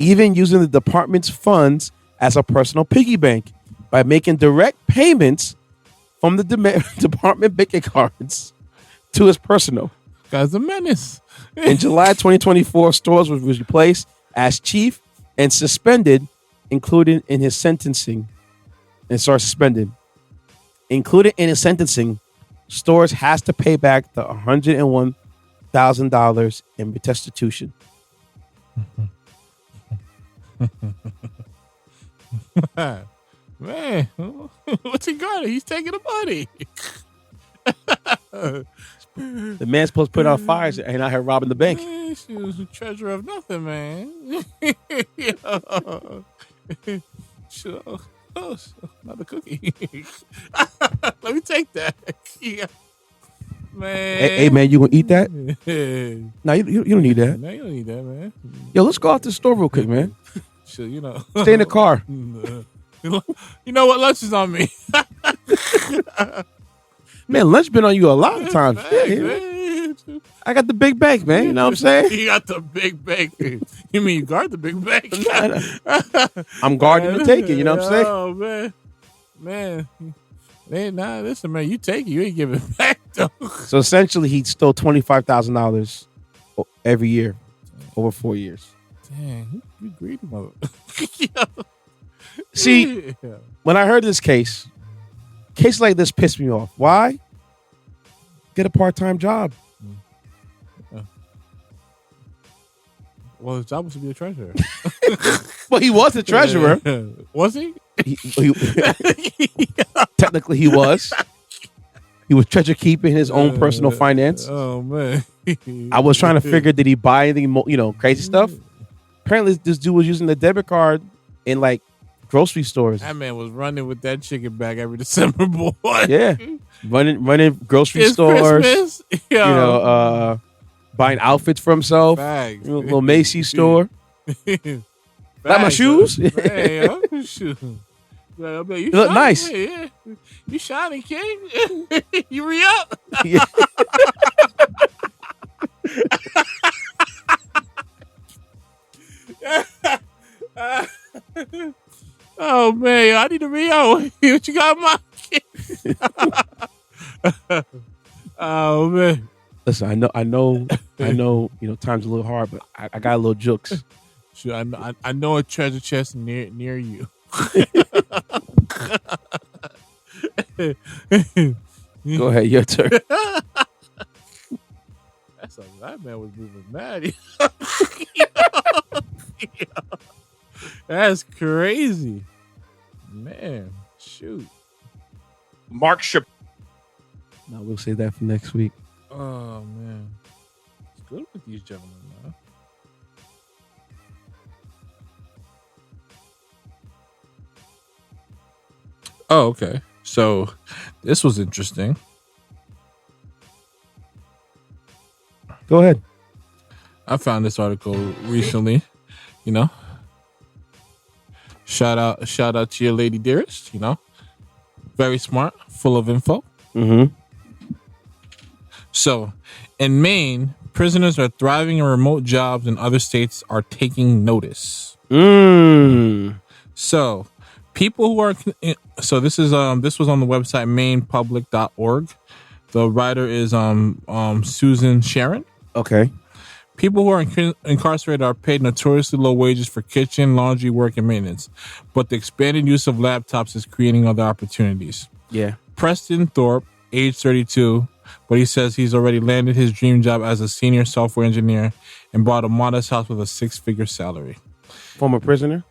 even using the department's funds as a personal piggy bank by making direct payments from the department bank cards to his personal. Guy's a menace. In July 2024, Storrs was replaced as chief and suspended, included in his sentencing. Suspended. Included in his sentencing, Storrs has to pay back the $101,000 in restitution. Man, what's he got? He's taking the money. The man's supposed to put out fires and out here robbing the bank. Man, she was the treasure of nothing, man. Another cookie. Let me take that. Yeah. Man. Hey, man, you gonna eat that? No, you don't need that. No, you don't need that, man. Yo, let's go out to the store real quick, man. Sure, you know. Stay in the car. You know what? Lunch is on me. Man, lunch been on you a lot of times. Hey, man. I got the big bank, man. You know what I'm saying? You got the big bank. You mean you guard the big bank? I'm guarding to take it. You know what I'm saying? Oh, man. Nah, listen, man. You take it. You ain't giving it back, though. So essentially, he stole $25,000 every year over 4 years. Dang, you greedy mother. See, when I heard this cases like this piss me off. Why? Get a part-time job. Well, his job was to be a treasurer. Well, he was a treasurer. Was he? Technically, he was. He was treasure keeping his own personal finance. Oh, man. I was trying to figure, did he buy anything, crazy stuff? Apparently, this dude was using the debit card in like grocery stores. That man was running with that chicken bag every December, boy. Yeah, running grocery stores. Christmas. Buying outfits for himself. Bags. Little Macy's store. Like my shoes. Hey, shoes. You look nice. Yeah. You shining, King. You re-up. Yeah. Oh man, I need to re-up. What you got, my kid? Oh man. Listen, I know. Time's a little hard, but I got a little jokes. Sure, I know a treasure chest near you. Go ahead, your turn. That man was moving mad. That's crazy, man. Shoot, Mark Ship. No, we'll save that for next week. Oh man, it's good with these gentlemen, man. Oh, okay. So this was interesting. Go ahead. I found this article recently. Shout out to your lady dearest. Very smart, full of info. Mm-hmm. So, in Maine, prisoners are thriving in remote jobs, and other states are taking notice. So, people who are this was on the website mainepublic.org. The writer is Susan Sharon. Okay. People who are incarcerated are paid notoriously low wages for kitchen, laundry work, and maintenance, but the expanded use of laptops is creating other opportunities. Yeah. Preston Thorpe, age 32, but he says he's already landed his dream job as a senior software engineer and bought a modest house with a 6-figure salary. Former prisoner?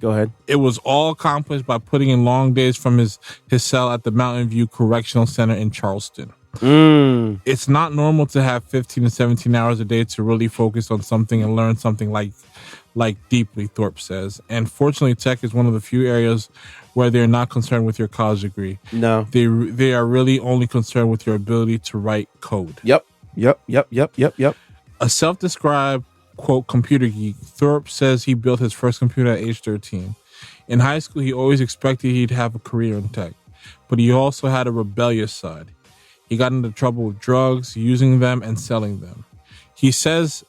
Go ahead. It was all accomplished by putting in long days from his cell at the Mountain View Correctional Center in Charleston. It's not normal to have 15 to 17 hours a day to really focus on something and learn something like deeply, Thorpe says. And fortunately, tech is one of the few areas where they're not concerned with your college degree. No. They are really only concerned with your ability to write code. Yep. A self-described, quote, computer geek, Thorpe says he built his first computer at age 13. In high school, he always expected he'd have a career in tech, but he also had a rebellious side. He got into trouble with drugs, using them, and selling them. He says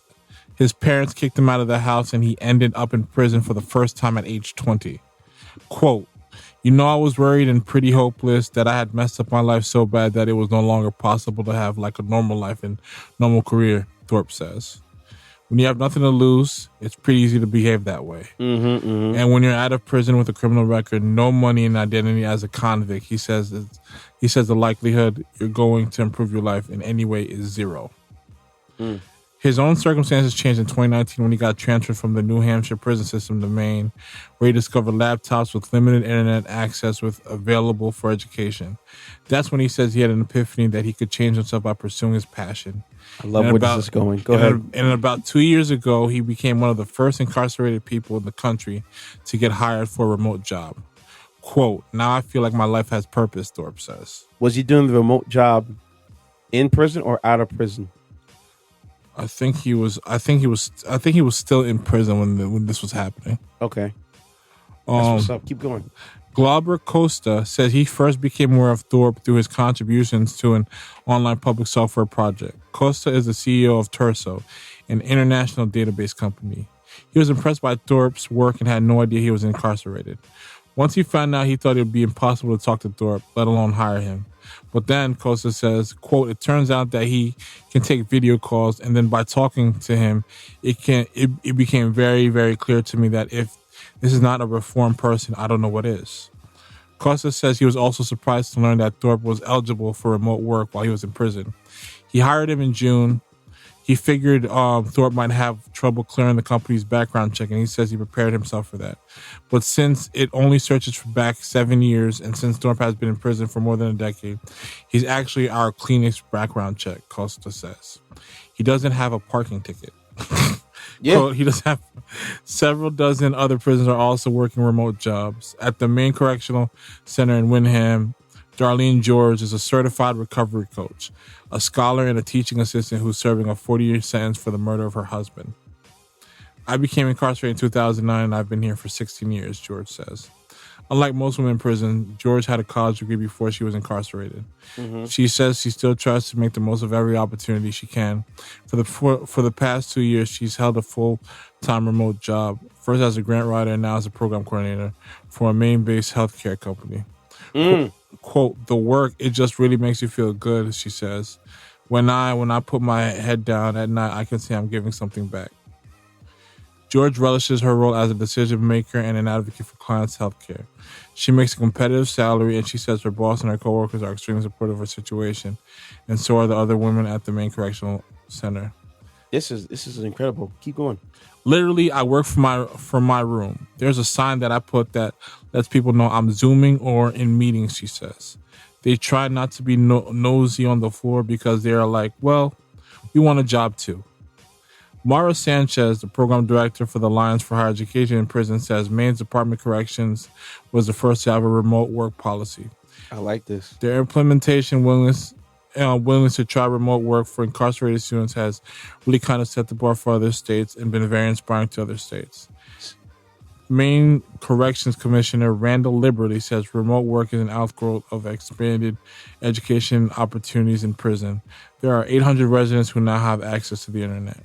his parents kicked him out of the house and he ended up in prison for the first time at age 20. Quote, I was worried and pretty hopeless that I had messed up my life so bad that it was no longer possible to have like a normal life and normal career, Thorpe says. When you have nothing to lose, it's pretty easy to behave that way. And when you're out of prison with a criminal record, no money and identity as a convict, he says the likelihood you're going to improve your life in any way is zero. His own circumstances changed in 2019 when he got transferred from the New Hampshire prison system to Maine, where he discovered laptops with limited internet access available for education. That's when he says he had an epiphany that he could change himself by pursuing his passion. I love where this is going. Go ahead. And about 2 years ago, he became one of the first incarcerated people in the country to get hired for a remote job. Quote, now I feel like my life has purpose, Thorpe says. Was he doing the remote job in prison or out of prison? I think he was still in prison when this was happening. Okay. That's what's up. Keep going. Glauber Costa says he first became aware of Thorpe through his contributions to an online public software project. Costa is the CEO of Terso, an international database company. He was impressed by Thorpe's work and had no idea he was incarcerated. Once he found out, he thought it would be impossible to talk to Thorpe, let alone hire him. But then, Costa says, quote, it turns out that he can take video calls, and then by talking to him, it became very, very clear to me that if this is not a reformed person, I don't know what is. Costa says he was also surprised to learn that Thorpe was eligible for remote work while he was in prison. He hired him in June. He figured Thorpe might have trouble clearing the company's background check, and he says he prepared himself for that. But since it only searches for back 7 years, and since Thorpe has been in prison for more than a decade, he's actually our cleanest background check, Costa says. He doesn't have a parking ticket. Yeah. Quote, he does have several dozen other prisoners are also working remote jobs. At the Maine Correctional Center in Windham, Darlene George is a certified recovery coach, a scholar and a teaching assistant who's serving a 40-year sentence for the murder of her husband. I became incarcerated in 2009 and I've been here for 16 years, George says. Unlike most women in prison, George had a college degree before she was incarcerated. She says she still tries to make the most of every opportunity she can. For the past 2 years, she's held a full-time remote job, first as a grant writer and now as a program coordinator for a Maine-based healthcare company. Quote, the work, it just really makes you feel good, she says. When I put my head down at night, I can say I'm giving something back. George relishes her role as a decision maker and an advocate for clients' healthcare. She makes a competitive salary, and she says her boss and her coworkers are extremely supportive of her situation, and so are the other women at the Maine Correctional Center. This is incredible. Keep going. Literally, I work from my room. There's a sign that I put that lets people know I'm Zooming or in meetings, she says. They try not to be nosy on the floor because they are like, well, we want a job too. Mara Sanchez, the program director for the Alliance for Higher Education in Prison, says Maine's Department of Corrections was the first to have a remote work policy. I like this. Their implementation willingness to try remote work for incarcerated students has really kind of set the bar for other states and been very inspiring to other states. Maine Corrections Commissioner Randall Liberty says remote work is an outgrowth of expanded education opportunities in prison. There are 800 residents who now have access to the internet.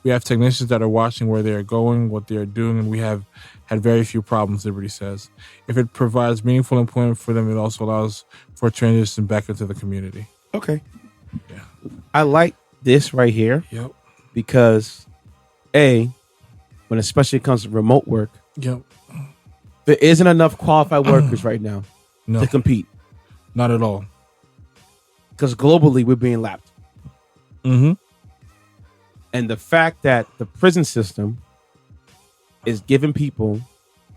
We have technicians that are watching where they are going, what they are doing, and we have had very few problems, Liberty says. If it provides meaningful employment for them, it also allows for transition back into the community. Okay. Yeah. I like this right here. Yep. Because, when especially it comes to remote work, Yep. there isn't enough qualified workers right now to compete. Not at all. Because globally, we're being lapped. Mm-hmm. And the fact that the prison system is giving people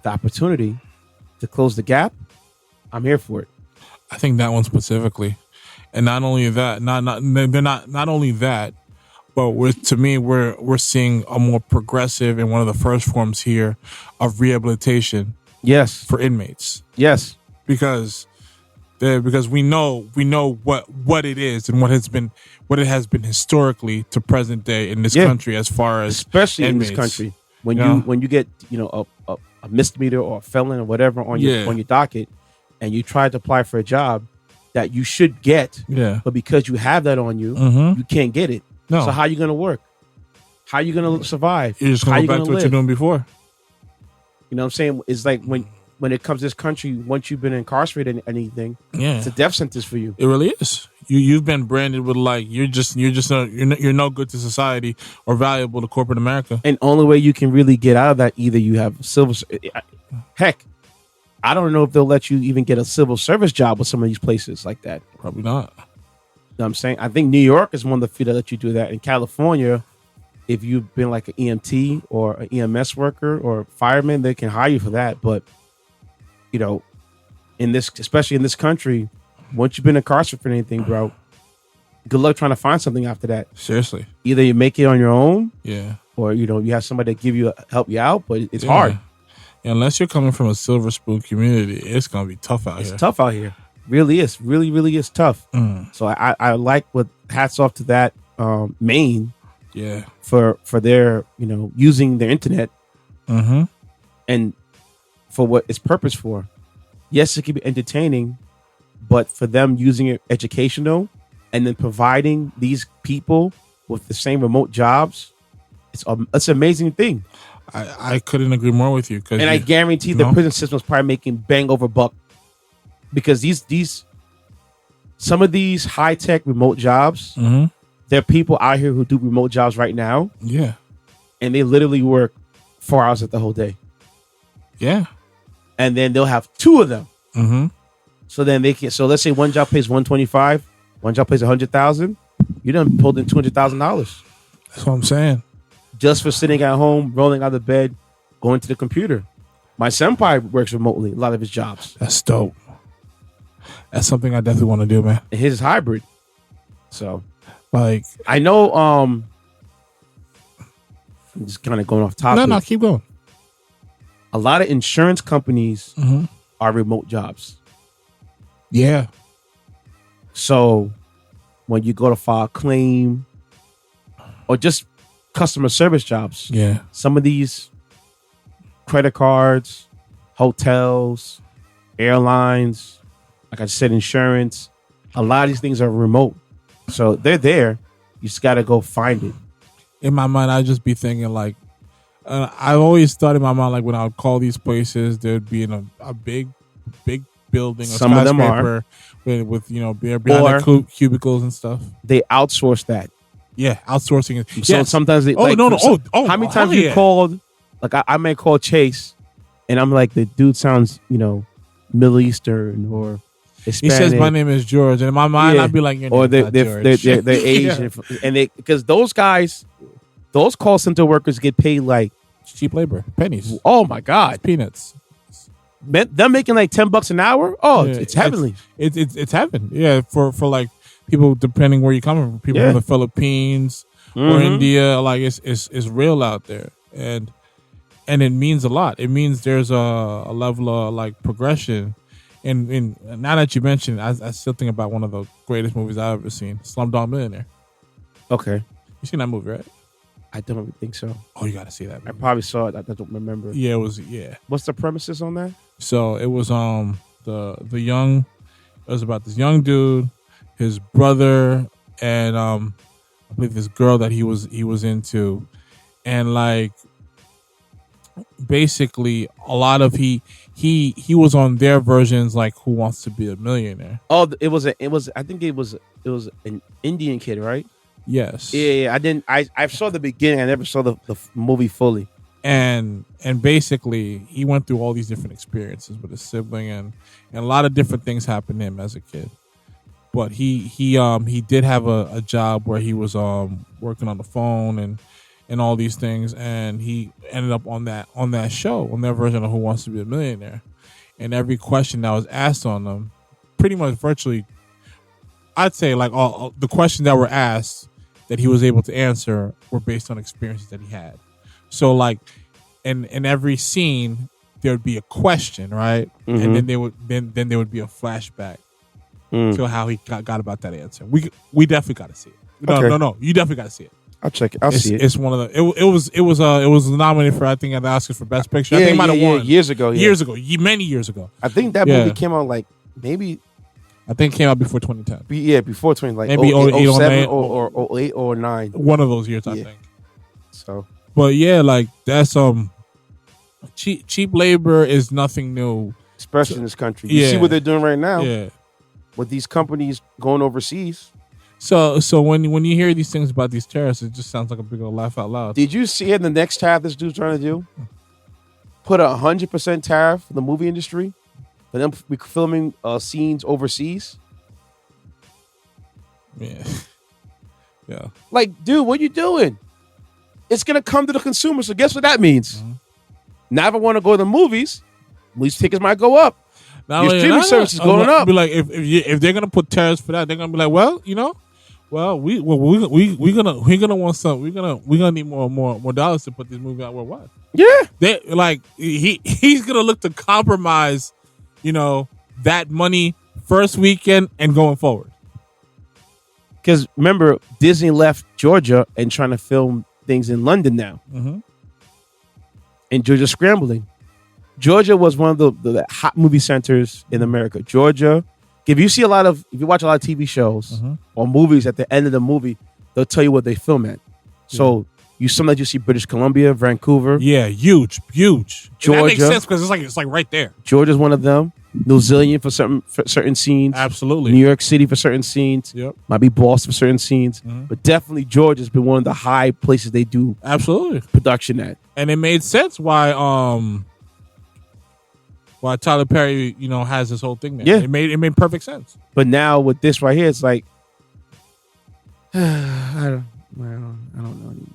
the opportunity to close the gap, I'm here for it. I think that one specifically, and not only that, not only that, but to me, we're seeing a more progressive and one of the first forms here of rehabilitation. Yes, for inmates. Yes, because we know what it is and what it has been historically to present day in this country, as far as especially inmates. In this country when you get a misdemeanor or a felon or whatever on your docket, and you try to apply for a job that you should get, but because you have that on you, you can't get it. No. So how are you going to work? How are you going to survive? You're just going to go back to what you're doing before. You know what I'm saying? It's like when it comes to this country, once you've been incarcerated in anything, it's a death sentence for you. It really is. You've been branded with like you're no good to society or valuable to corporate America. And only way you can really get out of that, either you have heck, I don't know if they'll let you even get a civil service job with some of these places like that. Probably not. You know what I'm saying? I think New York is one of the few that let you do that. In California, if you've been like an EMT or an EMS worker or fireman, they can hire you for that. But especially in this country, once you've been incarcerated for anything, bro, good luck trying to find something after that. Seriously. Either you make it on your own, or you have somebody to help you out, but it's hard. Unless you're coming from a silver spoon community, it's gonna be tough out here. It's tough out here. Really is. Really, really is tough. So I like what hats off to that Maine. Yeah. For their, using their internet. And for what it's purpose for. Yes, it can be entertaining, but for them using it educational and then providing these people with the same remote jobs, it's an amazing thing. I couldn't agree more with you. And I guarantee the prison system is probably making bang over buck, because some of these high tech remote jobs, there are people out here who do remote jobs right now. Yeah. And they literally work 4 hours at the whole day. Yeah. And then they'll have two of them. So then so let's say one job pays $125, one job pays $100,000. You done pulled in $200,000. That's what I'm saying. Just for sitting at home, rolling out of bed, going to the computer. My senpai works remotely, a lot of his jobs. That's dope. That's something I definitely want to do, man. And his is hybrid. So, like, I know, I'm just kind of going off topic. No, keep going. A lot of insurance companies are remote jobs. Yeah. So when you go to file a claim or just customer service jobs, some of these credit cards, hotels, airlines, like I said, insurance, a lot of these things are remote. So they're there. You just got to go find it. In my mind, I'd just be thinking like, I've always thought in my mind, like when I would call these places, there'd be in a big building, a some of them are with behind the cubicles and stuff. They outsource that. Yeah, outsourcing it. So sometimes they. How many times you called? Like I may call Chase, and I'm like, the dude sounds Middle Eastern or Hispanic. He says my name is George, and in my mind I'd be like, your name is they're Asian, and because those guys. Those call center workers get paid like cheap labor, pennies. Oh my God, it's peanuts. They're making like $10 an hour. Oh, it's heavenly. It's heaven. Yeah, for like people depending where you're coming from. People from the Philippines or India, like it's real out there, and it means a lot. It means there's a level of like progression. And now that you mentioned, I still think about one of the greatest movies I've ever seen, Slumdog Millionaire. Okay, you seen that movie, right? I don't think so. Oh, you got to see that movie. I probably saw it. I don't remember. Yeah, it was. Yeah. What's the premises on that? So it was it was about this young dude, his brother, and I believe this girl that he was into, and like basically a lot of he was on their versions like Who Wants to Be a Millionaire. Oh, I think it was an Indian kid, right? Yes. Yeah. I saw the beginning. I never saw the movie fully. And basically he went through all these different experiences with his sibling, and a lot of different things happened to him as a kid. But he did have a job where he was working on the phone and all these things, and he ended up on that show, on their version of Who Wants to Be a Millionaire. And every question that was asked on them, pretty much virtually, I'd say like all the questions that were asked that he was able to answer were based on experiences that he had. So like in every scene there would be a question, right? Mm-hmm. And then there would be a flashback to how he got about that answer. We definitely got to see it. No, you definitely got to see it. I'll check it. I'll see it. It's one of the. It was nominated for, I think, at the Oscars for Best Picture. I think it might have won years ago. Many years ago. I think that movie came out like maybe. I think it came out before 2010. Yeah, before 20, like maybe 07 or 08 or 09. One of those years, I think. So, but yeah, like that's cheap labor is nothing new, especially in this country. You see what they're doing right now. Yeah, with these companies going overseas. So when you hear these things about these terrorists, it just sounds like a big old laugh out loud. Did you see in the next tariff this dude's trying to do? Put 100% tariff for the movie industry for them filming scenes overseas. Yeah. Yeah. Like, dude, what are you doing? It's gonna come to the consumer. So guess what that means? Mm-hmm. Now if I want to go to the movies, movie tickets might go up. Your streaming service is going up. Be like, if they're gonna put tariffs for that, they're gonna be like, well, we're gonna want some. We're gonna need more dollars to put this movie out worldwide. Yeah, they like he's gonna look to compromise, that money first weekend and going forward. Because remember, Disney left Georgia and trying to film things in London now, and Georgia's scrambling. Georgia was one of the hot movie centers in America. Georgia, if you watch a lot of TV shows or movies, at the end of the movie, they'll tell you what they film at. So sometimes you see British Columbia, Vancouver. Yeah, huge. Georgia. And that makes sense because it's like right there. Georgia's one of them. New Zealand for certain scenes. Absolutely. New York City for certain scenes. Yep. Might be Boston for certain scenes. But definitely Georgia's been one of the high places they do production at. And it made sense why Tyler Perry, has this whole thing there. Yeah. It made perfect sense. But now with this right here, it's like I don't know anymore.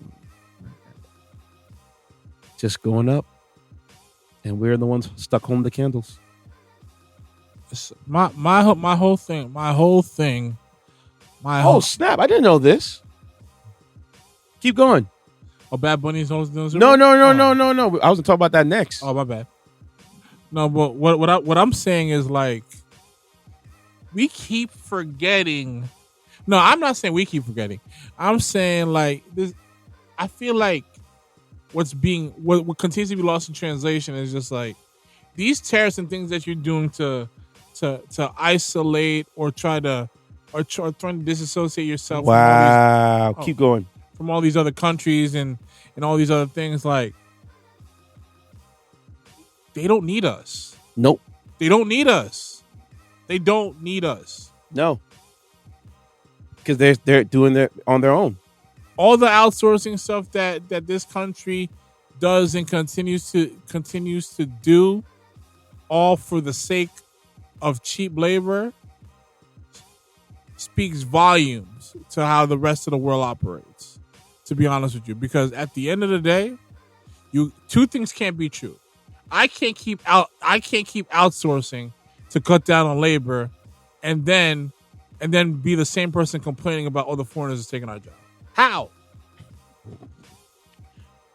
Just going up, and we're the ones stuck holding the candles. My whole thing. Oh snap! I didn't know this. Keep going. Oh, Bad Bunny's always doing. No. I was gonna talk about that next. Oh, my bad. No, but what I'm saying is like we keep forgetting. No, I'm not saying we keep forgetting. I'm saying like this. I feel like what continues to be lost in translation is just like these terrorists and things that you're doing to isolate or trying to disassociate yourself. Wow, keep going. From all these other countries and all these other things, like they don't need us. Nope. They don't need us. They don't need us. No. Because they're doing it on their own. All the outsourcing stuff that this country does and continues to do, all for the sake of cheap labor, speaks volumes to how the rest of the world operates. To be honest with you, because at the end of the day, two things can't be true. I can't keep outsourcing to cut down on labor, and then be the same person complaining about all the foreigners taking our job. How?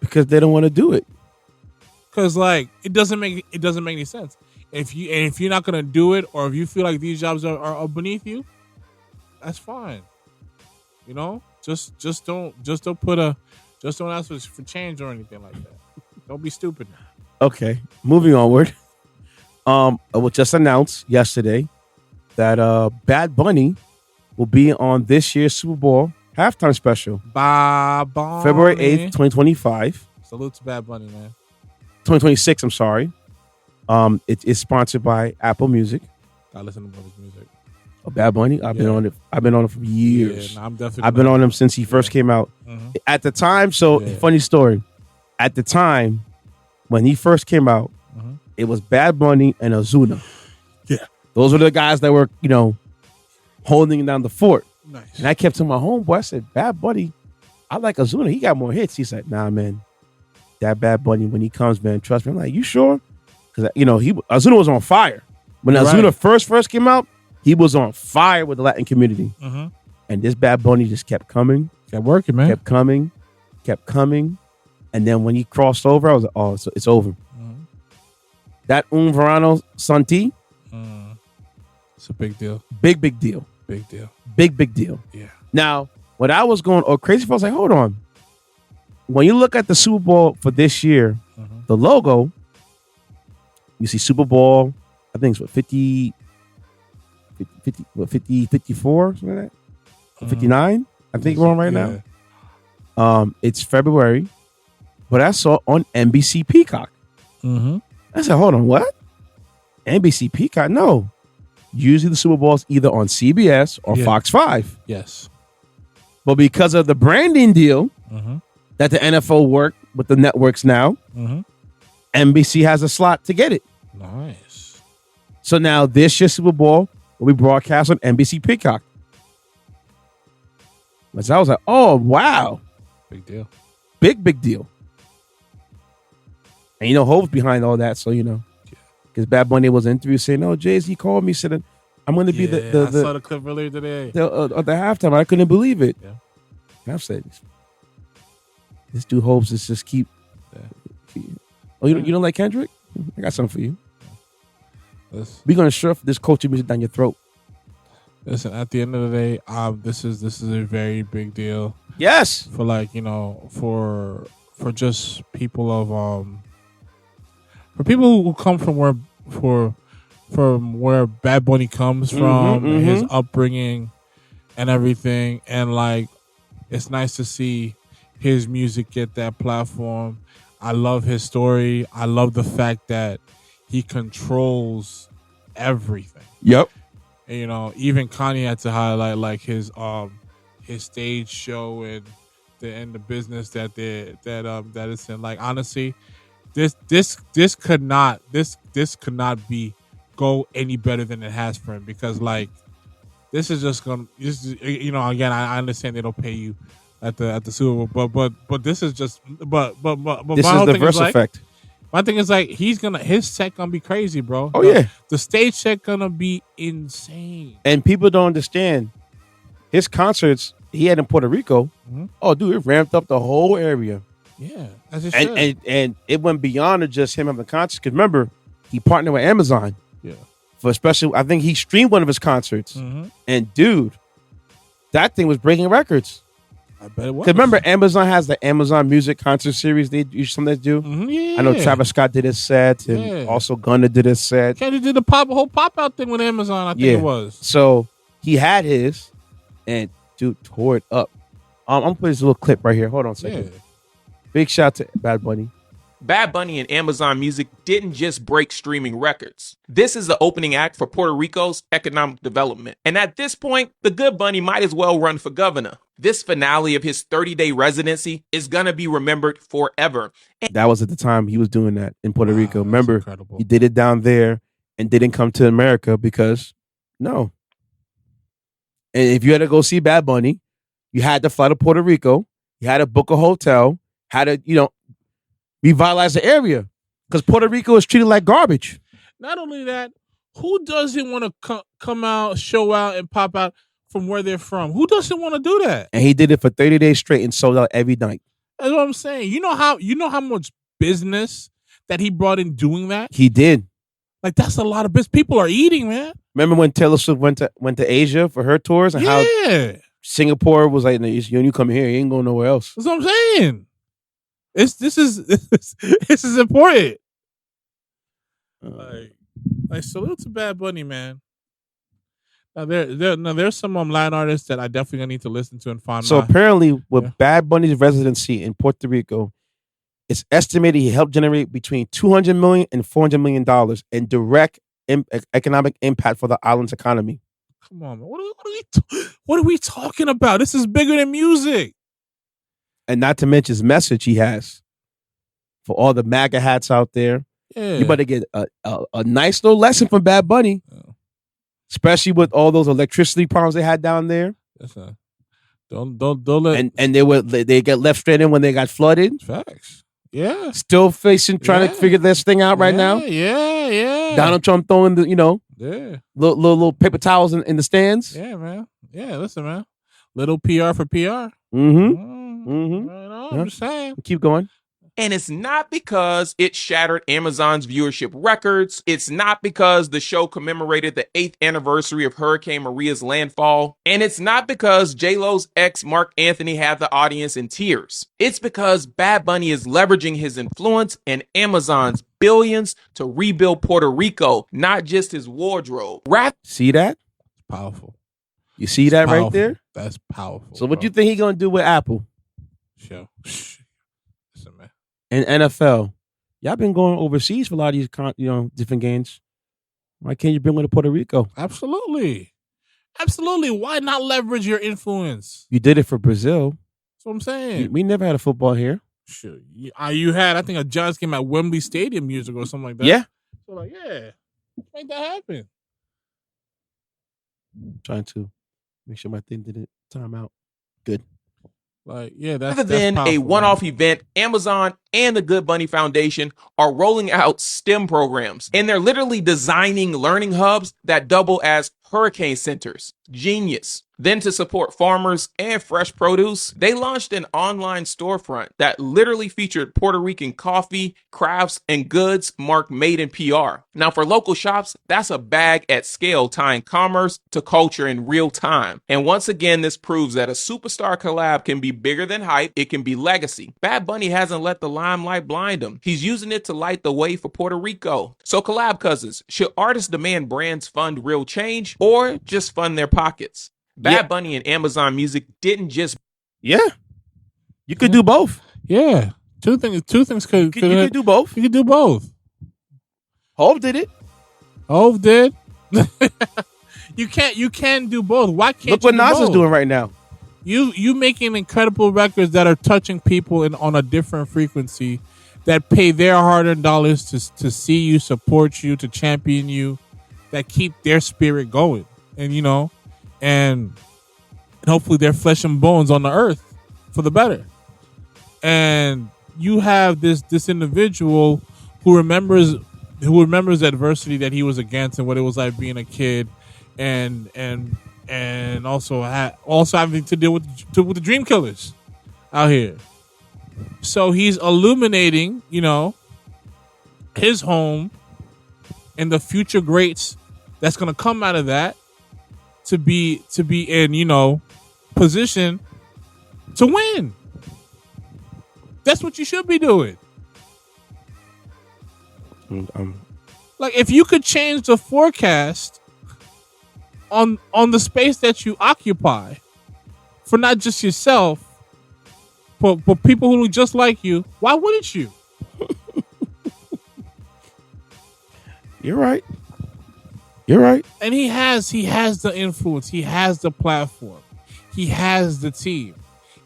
Because they don't want to do it. Because like it doesn't make any sense. If you're not gonna do it, or if you feel like these jobs are beneath you, that's fine. Just don't ask for change or anything like that. Don't be stupid. Okay, moving onward. It was just announced yesterday that Bad Bunny will be on this year's Super Bowl halftime special. Bad Bunny. February 8th, 2025. Salute to Bad Bunny, man. 2026, I'm sorry. It is sponsored by Apple Music. I listen to his music. Oh, Bad Bunny. I've been on it. I've been on it for years. Yeah, I'm definitely. I've been on him since he first came out. Mm-hmm. At the time, funny story. At the time, when he first came out, it was Bad Bunny and Ozuna. Yeah, those were the guys that were, holding down the fort. Nice. And I kept to my homeboy. I said, Bad Bunny, I like Ozuna. He got more hits. He said, nah, man, that Bad Bunny, when he comes, man, trust me. I'm like, you sure? Because, Ozuna was on fire. When Ozuna first came out, he was on fire with the Latin community. Mm-hmm. And this Bad Bunny just kept coming. Kept working, man. Kept coming. And then when he crossed over, I was like, oh, so it's over. Mm-hmm. That Verano Santi. It's a big deal. Big deal. Big deal. Big deal. Yeah. Now, when I was going crazy, I was like, hold on. When you look at the Super Bowl for this year, the logo, you see Super Bowl, I think it's what, 50, 54, something like that? 59, I think we're on right now. It's February, but I saw on NBC Peacock. Mm-hmm. I said, hold on, what? NBC Peacock? No. Usually the Super Bowl is either on CBS or Fox 5. Yes. But because of the branding deal that the NFL worked with the networks now, NBC has a slot to get it. Nice. So now this year's Super Bowl will be broadcast on NBC Peacock. So I was like, oh, wow. Big deal. Big deal. And Hope's behind all that, so because Bad Bunny was interviewed saying, "No, Jay-Z called me, said I'm going to be the I saw the clip earlier today. The halftime. I couldn't believe it." Yeah. And I've said, "This dude hopes to just keep." Oh, you don't like Kendrick? I got something for you. We're gonna shove this culture music down your throat. Listen, at the end of the day, this is a very big deal. Yes, for for just people of for people who come from where Bad Bunny comes from, his upbringing and everything, and it's nice to see his music get that platform. I love his story. I love the fact that he controls everything. Yep. And, even Kanye had to highlight his stage show and the business that it's in. Honestly, this could not be go any better than it has for him, because this is just gonna again, I understand they don't pay you at the Super Bowl, but this is just but this is the verse effect. My thing is his set gonna be crazy, bro. Oh yeah, the stage set gonna be insane, and people don't understand his concerts he had in Puerto Rico. Oh, dude, it ramped up the whole area. Yeah, as it should. And it went beyond just him having concerts. Because remember, he partnered with Amazon. Yeah. For especially, I think he streamed one of his concerts. And dude, that thing was breaking records. I bet it was. Because remember, Amazon has the Amazon Music Concert Series they sometimes do. Yeah. I know Travis Scott did his set, and also Gunna did his set. Kendrick did the whole pop out thing with Amazon. I think it was. So he had his, and dude tore it up. I'm gonna put this little clip right here. Hold on a second. Yeah. Big shout to Bad Bunny. Bad Bunny and Amazon Music didn't just break streaming records. This is the opening act for Puerto Rico's economic development. And at this point, the good Bunny might as well run for governor. This finale of his 30-day residency is going to be remembered forever. That was at the time he was doing that in Puerto Rico. Remember, he did it down there and didn't come to America because, no. And if you had to go see Bad Bunny, you had to fly to Puerto Rico. You had to book a hotel. Had to, revitalize the area, because Puerto Rico is treated like garbage. Not only that, who doesn't want to come out, show out, and pop out from where they're from? Who doesn't want to do that? And he did it for 30 days straight and sold out every night. That's what I'm saying. You know how much business that he brought in doing that? He did. That's a lot of business. People are eating, man. Remember when Taylor Swift went to Asia for her tours, and how Singapore was like, you come here, you ain't going nowhere else. That's what I'm saying. This is important. Salute to Bad Bunny, man. There's some Latin artists that I definitely gonna need to listen to and find. So apparently, with Bad Bunny's residency in Puerto Rico, it's estimated he helped generate between $200 million and $400 million in direct economic impact for the island's economy. Come on, man. What are we talking about? This is bigger than music. And not to mention his message he has for all the MAGA hats out there. Yeah. You better get a nice little lesson from Bad Bunny, especially with all those electricity problems they had down there. Don't let and they get left stranded when they got flooded. Facts. Yeah. Still trying to figure this thing out right now. Yeah. Donald Trump throwing the little paper towels in the stands. Yeah, man. Yeah, listen, man. Little PR for PR. I'm just saying. Keep going. And it's not because it shattered Amazon's viewership records. It's not because the show commemorated the 8th anniversary of Hurricane Maria's landfall. And it's not because J-Lo's ex Mark Anthony had the audience in tears. It's because Bad Bunny is leveraging his influence and Amazon's billions to rebuild Puerto Rico, not just his wardrobe. See that? Powerful. You see that powerful. Right there? That's powerful. So what do you think he gonna do with Apple? Sure. Listen, man. And NFL, y'all been going overseas for a lot of these, different games. Why can't you bring one to Puerto Rico? Absolutely. Why not leverage your influence? You did it for Brazil. That's what I'm saying. We never had a football here. Sure. You had, I think, a Giants game at Wembley Stadium years ago or something like that. Yeah. So, make that happen. Trying to make sure my thing didn't time out. Good. Rather than a one-off event, Amazon and the Good Bunny Foundation are rolling out STEM programs, and they're literally designing learning hubs that double as hurricane centers. Genius. Then to support farmers and fresh produce, they launched an online storefront that literally featured Puerto Rican coffee, crafts, and goods marked made in PR. Now for local shops, that's a bag at scale tying commerce to culture in real time. And once again, this proves that a superstar collab can be bigger than hype, it can be legacy. Bad Bunny hasn't let the limelight blind him. He's using it to light the way for Puerto Rico. So collab cousins, should artists demand brands fund real change or just fund their pockets? Bad Bunny and Amazon Music didn't just... Yeah. You could do both. Yeah. Two things could... You could do both. You could do both. Hov did it. Hov did. You can do both. Why can't Look what Nas is doing right now. You making incredible records that are touching people on a different frequency, that pay their hard-earned dollars to see you, support you, to champion you, that keep their spirit going. And hopefully they're flesh and bones on the earth for the better. And you have this individual who remembers adversity that he was against and what it was like being a kid, and also having to deal with the dream killers out here. So he's illuminating, his home and the future greats that's going to come out of that to be in, position to win. That's what you should be doing. Like, if you could change the forecast on the space that you occupy for not just yourself, but people who look just like you, why wouldn't you? You're right. You're right. And he has the influence. He has the platform. He has the team.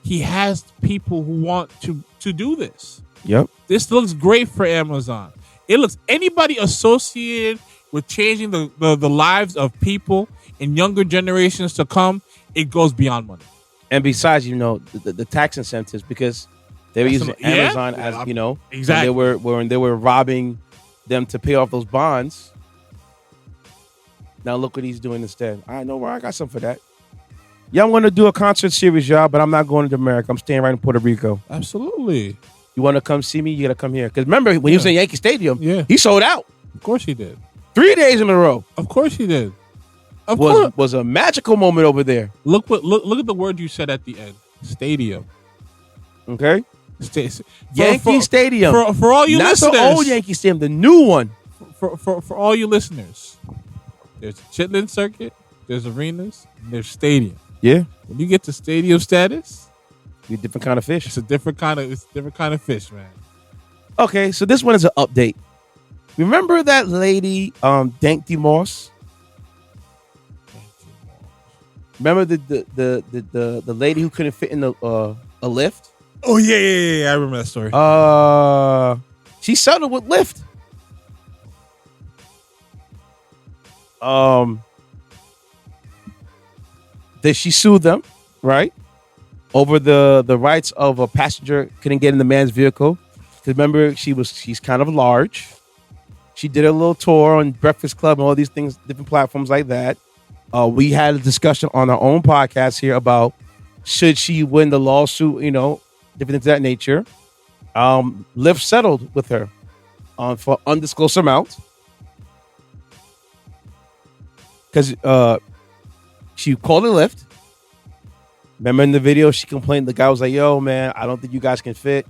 He has people who want to do this. Yep. This looks great for Amazon. It looks, anybody associated with changing the lives of people in younger generations to come, it goes beyond money. And besides, the tax incentives, because they were using Amazon as, exactly. When they were robbing them to pay off those bonds. Now look what he's doing instead. I know where I got something for that. Yeah, I'm going to do a concert series, y'all, but I'm not going to America. I'm staying right in Puerto Rico. Absolutely. You want to come see me? You got to come here. Because remember, when he was in Yankee Stadium, he sold out. Of course he did. 3 days in a row. Of course he did. Was a magical moment over there. Look at the word you said at the end. Stadium. Okay. Yankee Stadium. For all you listeners. Not the old Yankee Stadium, the new one. For all you listeners. There's a Chitlin Circuit. there's arenas, and there's stadium. Yeah, When you get to stadium status, you're a different kind of fish. it's a different kind of fish, man. Okay, so this one is an update. Remember that lady, Dank Demoss? Remember the lady who couldn't fit in a lift? Oh yeah. I remember that story. She settled with Lyft. That she sued them, right? Over the rights of a passenger couldn't get in the man's vehicle. Because remember, she's kind of large. She did a little tour on Breakfast Club and all these things, different platforms like that. We had a discussion on our own podcast here about should she win the lawsuit, different things of that nature. Lyft settled with her for undisclosed amount. Because she called it Lyft. Remember in the video, she complained. The guy was like, "Yo, man, I don't think you guys can fit.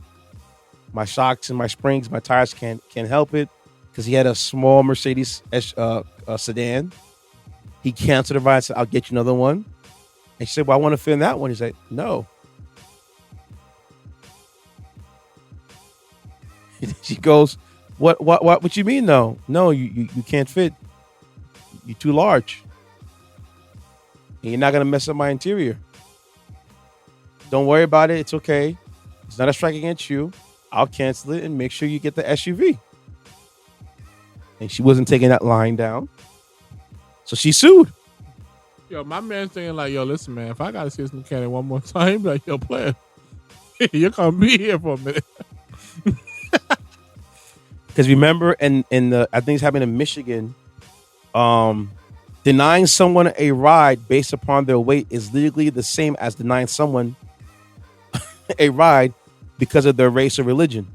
My shocks and my springs, my tires can't help it." Because he had a small Mercedes sedan. He canceled the ride and said, "I'll get you another one." And she said, "Well, I want to fit in that one." He's like, "No." She goes, What you mean, no? No, you can't fit. You're too large. And you're not going to mess up my interior. Don't worry about it. It's okay. It's not a strike against you. I'll cancel it and make sure you get the SUV. And she wasn't taking that line down. So she sued. Yo, my man's thinking like, yo, listen, man, if I got to see this mechanic one more time, he'd be like, yo, player, you're going to be here for a minute. Because remember, in the I think it's happened in Michigan, denying someone a ride based upon their weight is legally the same as denying someone a ride because of their race or religion.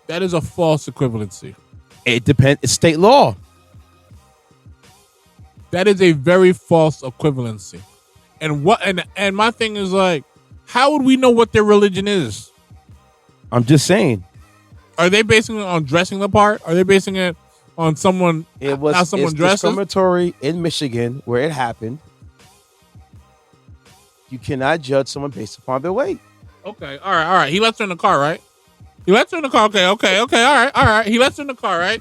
That is a false equivalency. It depends. It's state law. That is a very false equivalency. And my thing is like, how would we know what their religion is? I'm just saying. Are they basing it on dressing the part? Are they basing it on someone? How someone dresses? Discriminatory in Michigan where it happened. You cannot judge someone based upon their weight. Okay, all right. He lets her in the car, right? He lets her in the car. Okay, all right. He lets her in the car, right?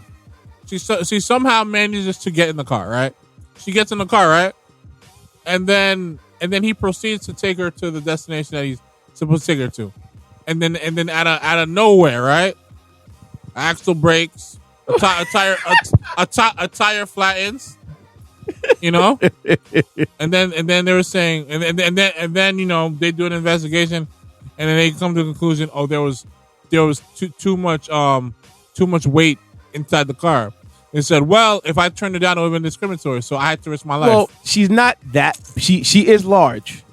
She somehow manages to get in the car, right? She gets in the car, right? And then he proceeds to take her to the destination that he's supposed to take her to. And then out of nowhere, right? Axle breaks, a tire flattens, and then they were saying, and then they do an investigation, and then they come to the conclusion, oh, there was too much weight inside the car. They said, well, if I turned it down, it would have been discriminatory, so I had to risk my life. Well, she's not that. She is large,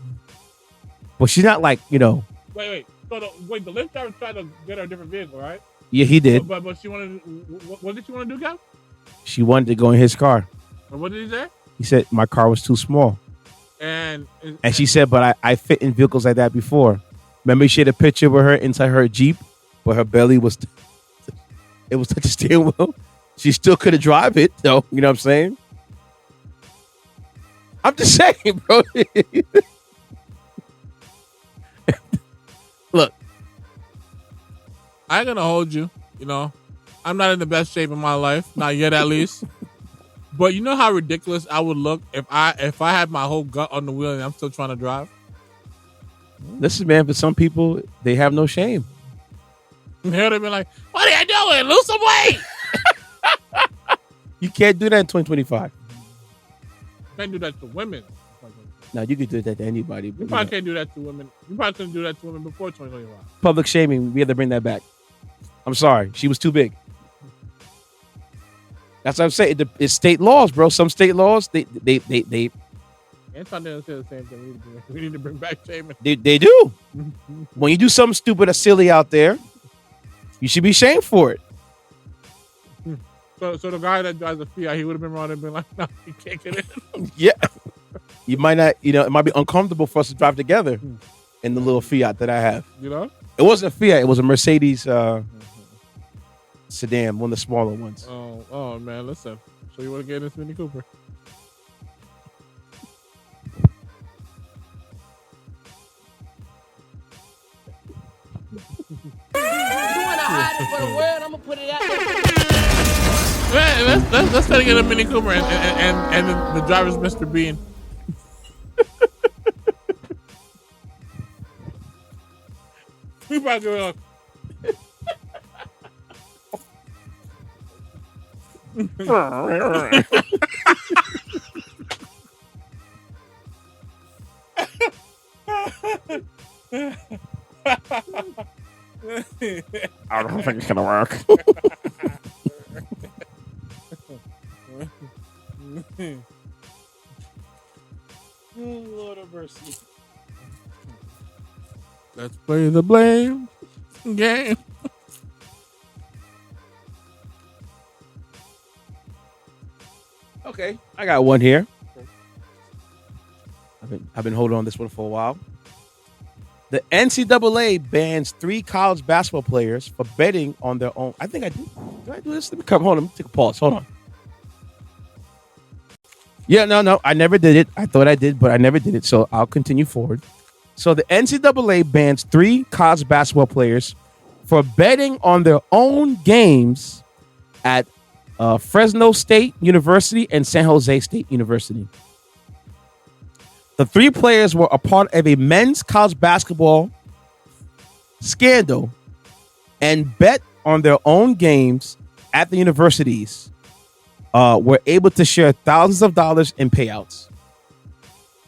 but she's not like Wait. So the Lyft driver tried to get her a different vehicle, right? Yeah, he did. But she wanted. What did she want to do, Gav? She wanted to go in his car. What did he say? He said my car was too small. And she said, but I fit in vehicles like that before. Remember, she had a picture with her inside her Jeep, but her belly was touch the steering wheel. She still could have drive it, though. You know what I'm saying? I'm just saying, bro. Look, I ain't gonna hold you. I'm not in the best shape in my life, not yet, at least. But you know how ridiculous I would look if I had my whole gut on the wheel and I'm still trying to drive. Listen, man. For some people, they have no shame. They'd be like, "What are you doing? Lose some weight." You can't do that in 2025. Can't do that to women. No, you could do that to anybody. You probably can't do that to women. You probably couldn't do that to women before 2025. Public shaming. We had to bring that back. I'm sorry. She was too big. That's what I'm saying. It's state laws, bro. Some state laws, they Anton say the same thing. We need to bring back shaming. They do. When you do something stupid or silly out there, you should be shamed for it. So the guy that drives the Fiat, he would have been around and been like, no, you can't get in. Yeah. You might not, it might be uncomfortable for us to drive together in the little Fiat that I have. You know? It wasn't a Fiat. It was a Mercedes sedan, one of the smaller ones. Oh man, listen. So you want to get in this Mini Cooper? Man, let's try to get a Mini Cooper and the driver's Mr. Bean. We probably go. I don't think it's gonna work. Oh, Lord of mercy. Let's play the blame game. Okay, I got one here. I've been holding on this one for a while. The NCAA bans 3 college basketball players for betting on their own. I think I did. Did I do this? Let me come. Hold on. Let me take a pause. Hold on. Yeah, no. I never did it. I thought I did, but I never did it. So I'll continue forward. So the NCAA bans 3 college basketball players for betting on their own games at Fresno State University and San Jose State University. The 3 players were a part of a men's college basketball scandal and bet on their own games at the universities. Were able to share thousands of dollars in payouts.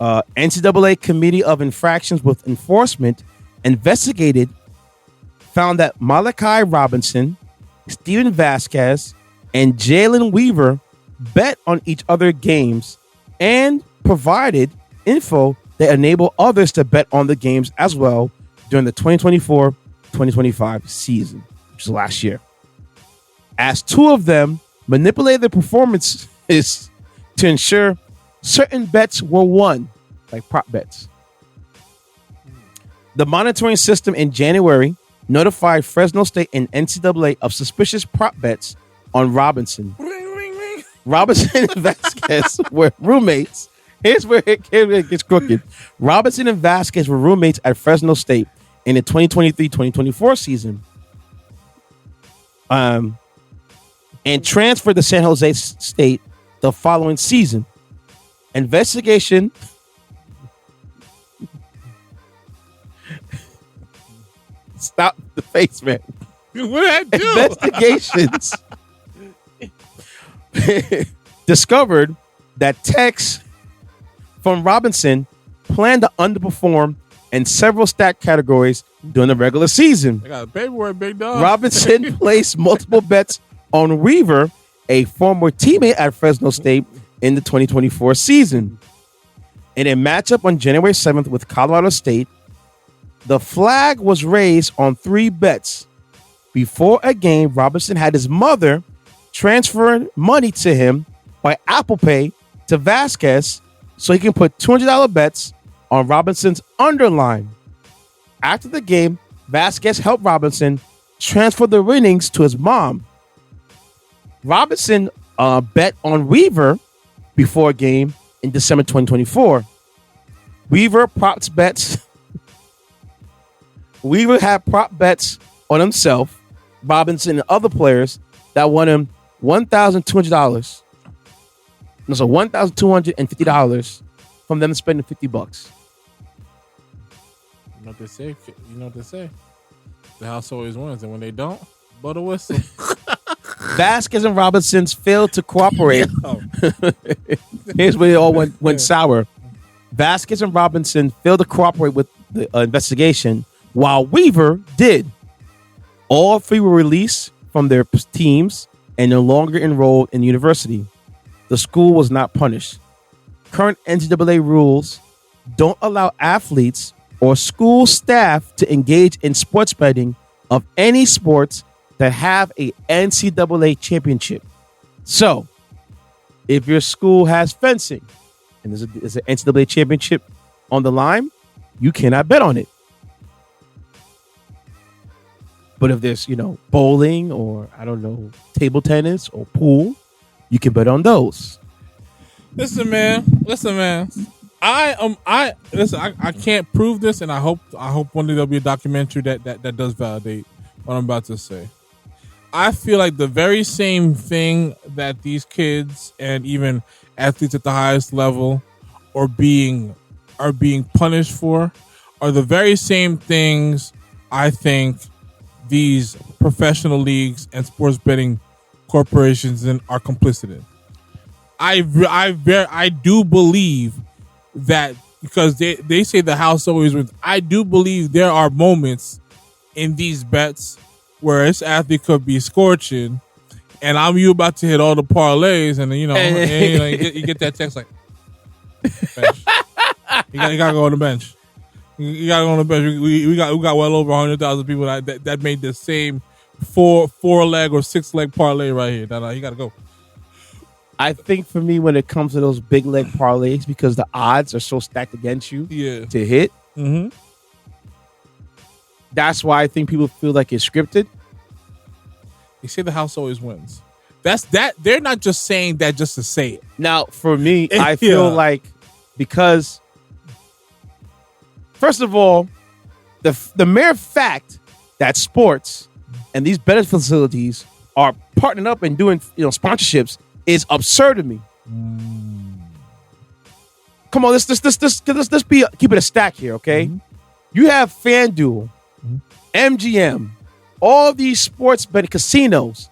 NCAA Committee of Infractions with Enforcement investigated, found that Malachi Robinson, Steven Vasquez, and Jalen Weaver bet on each other games and provided info that enable others to bet on the games as well during the 2024-2025 season, which is last year. As 2 of them manipulated their performances to ensure certain bets were won, like prop bets. The monitoring system in January notified Fresno State and NCAA of suspicious prop bets on Robinson. Robinson and Vasquez were roommates. Here's where it gets crooked. Robinson and Vasquez were roommates at Fresno State in the 2023-2024 season. And transferred to San Jose State the following season. Investigation. Stop the face, man. What did I do? Investigations discovered that texts from Robinson planned to underperform in several stat categories during the regular season. I got a paperwork, big dog. Robinson placed multiple bets on Weaver, a former teammate at Fresno State, in the 2024 season. In a matchup on January 7th with Colorado State, the flag was raised on 3 bets. Before a game, Robinson had his mother transfer money to him by Apple Pay to Vasquez so he can put $200 bets on Robinson's underline. After the game, Vasquez helped Robinson transfer the winnings to his mom. Robinson bet on Weaver before a game in December 2024. Weaver had prop bets on himself, Robinson, and other players that won him $1,200. So $1,250 from them spending $50. You know what they say? The house always wins, and when they don't, blow the whistle. Vasquez and Robinson failed to cooperate. Here's where it all went sour. Vasquez and Robinson failed to cooperate with the investigation, while Weaver did. All 3 were released from their teams and no longer enrolled in the university. The school was not punished. Current NCAA rules don't allow athletes or school staff to engage in sports betting of any sports that have a NCAA championship. So, if your school has fencing and there's an NCAA championship on the line, you cannot bet on it. But if there's, bowling or, I don't know, table tennis or pool, you can bet on those. Listen, man. I can't prove this, and I hope one day there'll be a documentary that does validate what I'm about to say. I feel like the very same thing that these kids and even athletes at the highest level are being punished for are the very same things I think these professional leagues and sports betting corporations are complicit in. I do believe that, because they say the house always wins. I do believe there are moments in these bets where this athlete could be scorching, and you about to hit all the parlays, and you get that text like, bench. You gotta go on the bench. You gotta go on the bench. We got well over 100,000 people that made the same four leg or 6 leg parlay right here. You gotta go. I think for me, when it comes to those big leg parlays, because the odds are so stacked against you to hit, that's why I think people feel like it's scripted. They say the house always wins. That's that. They're not just saying that just to say it. Now, for me, I feel like, because, first of all, the mere fact that sports and these betting facilities are partnering up and doing sponsorships is absurd to me. Come on, let's keep it a stack here, okay? You have FanDuel, MGM, all these sports betting casinos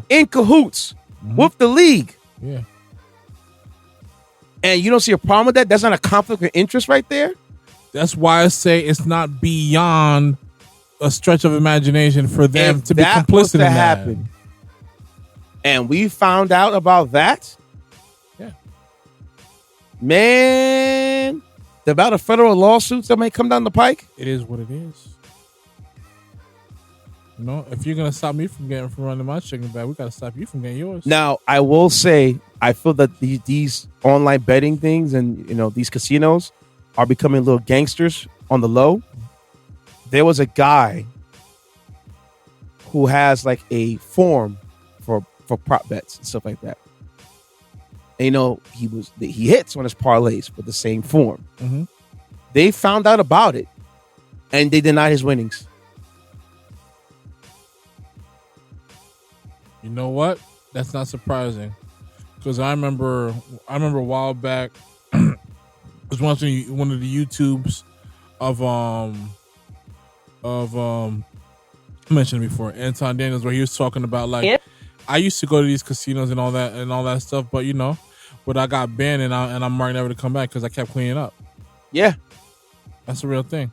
in cahoots with the league. Yeah. And you don't see a problem with that? That's not a conflict of interest right there? That's why I say it's not beyond a stretch of imagination for them to be complicit in that. Happen, and we found out about that. Yeah. Man, about a federal lawsuits that may come down the pike. It is what it is. If you're gonna stop me from running my chicken bag, we gotta stop you from getting yours. Now, I will say, I feel that these online betting things and these casinos are becoming little gangsters on the low. There was a guy who has like a form for prop bets and stuff like that. And, he hits on his parlays with the same form. They found out about it, and they denied his winnings. You know what? That's not surprising, because I remember a while back, I was watching one of the YouTubes of I mentioned it before, Anton Daniels, where he was talking about I used to go to these casinos and all that stuff, but I got banned and I'm marked never to come back because I kept cleaning up. Yeah, that's a real thing.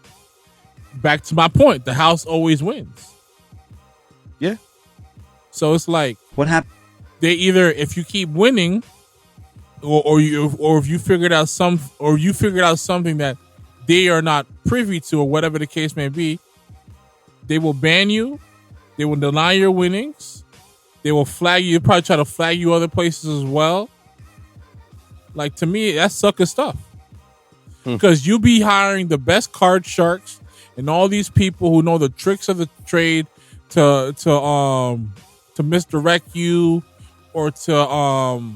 Back to my point, the house always wins. Yeah. So it's like, what happened? They either, if you keep winning, or if you figured out something that they are not privy to, or whatever the case may be, they will ban you. They will deny your winnings. They will flag you. Probably try to flag you other places as well. Like, to me, that's sucker stuff. Because you be hiring the best card sharks and all these people who know the tricks of the trade to misdirect you, or to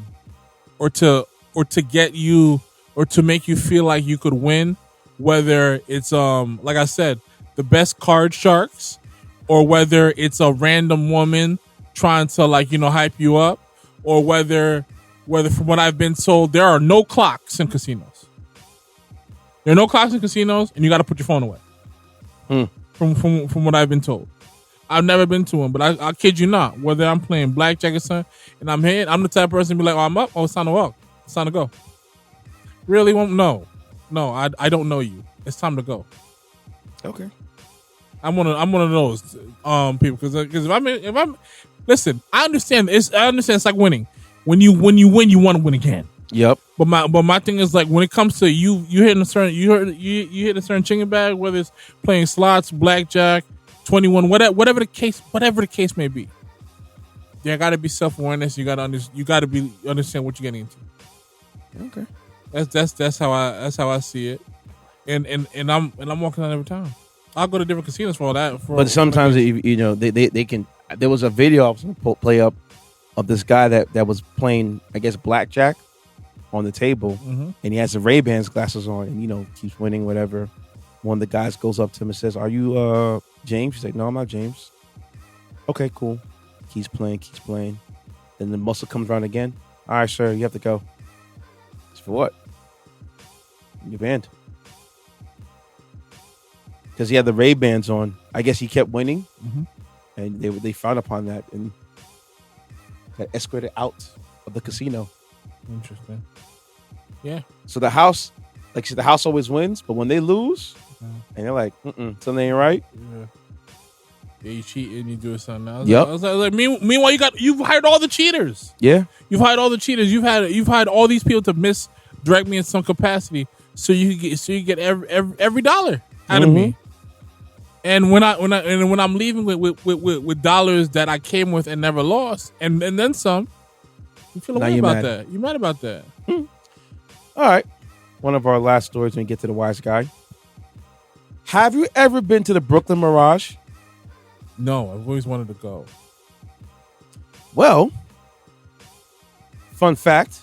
get you, or to make you feel like you could win, whether it's like I said, the best card sharks, or whether it's a random woman trying to hype you up, or whether from what I've been told, there are no clocks in casinos. There are no clocks in casinos, and you got to put your phone away. From what I've been told. I've never been to one, but I kid you not. Whether I'm playing blackjack or something, and I'm hitting, I'm the type of person to be like, "Oh, I'm up. Oh, it's time to walk. It's time to go." Really? No. I don't know you. It's time to go. Okay. I'm one of those people, because if I'm listen, I understand it's like winning. When you win, you want to win again. Yep. But my thing is, like, when it comes to you hitting a certain chicken bag, whether it's playing slots, blackjack, 21, whatever the case may be, there got to be self-awareness. You got to understand what you're getting into. Okay. That's how I see it, and I'm walking out every time. I'll go to different casinos for all that. But sometimes they can. There was a video I was gonna play up of this guy that was playing, I guess, blackjack on the table, and he has the Ray-Bans glasses on, and keeps winning whatever. One of the guys goes up to him and says, "Are you James?" He's like, "No, I'm not James." Okay, cool. Keeps playing. Then the muscle comes around again. All right, sir, you have to go. It's for what? You're banned. Because he had the Ray-Bans on. I guess he kept winning, and they frowned upon that and got escorted out of the casino. Interesting. Yeah. So the house, like I said, the house always wins, but when they lose, and they're like, something ain't right. Yeah, you cheat and you do something else. Yep. I was like, meanwhile, you've hired all the cheaters. Yeah. You've hired all the cheaters. You've hired all these people to misdirect me in some capacity, so you get every dollar out of me. And when I'm leaving with dollars that I came with and never lost, and then some, you feel away about that. You're mad about that. All right. One of our last stories when we get to the wise guy. Have you ever been to the Brooklyn Mirage? No, I've always wanted to go. Well, fun fact.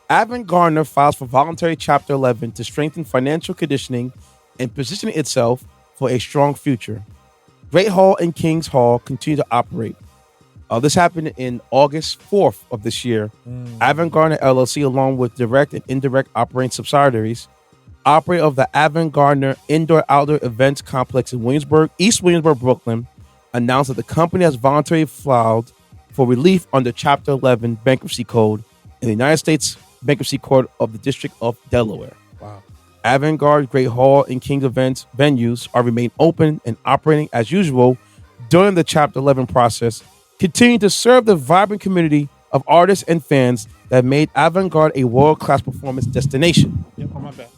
Avant Garner files for voluntary Chapter 11 to strengthen financial conditioning and positioning itself for a strong future. Great Hall and Kings Hall continue to operate. This happened in August 4th of this year. Avant Garner LLC, along with direct and indirect operating subsidiaries, operator of the Avant Garner Indoor-Outdoor Events Complex in East Williamsburg, Brooklyn, announced that the company has voluntarily filed for relief under Chapter 11 Bankruptcy Code in the United States Bankruptcy Court of the District of Delaware. Wow. Avant-Garde, Great Hall, and Kings events venues are remain open and operating as usual during the Chapter 11 process, continuing to serve the vibrant community of artists and fans that made Avant-Garde a world-class performance destination. Yep, on my back.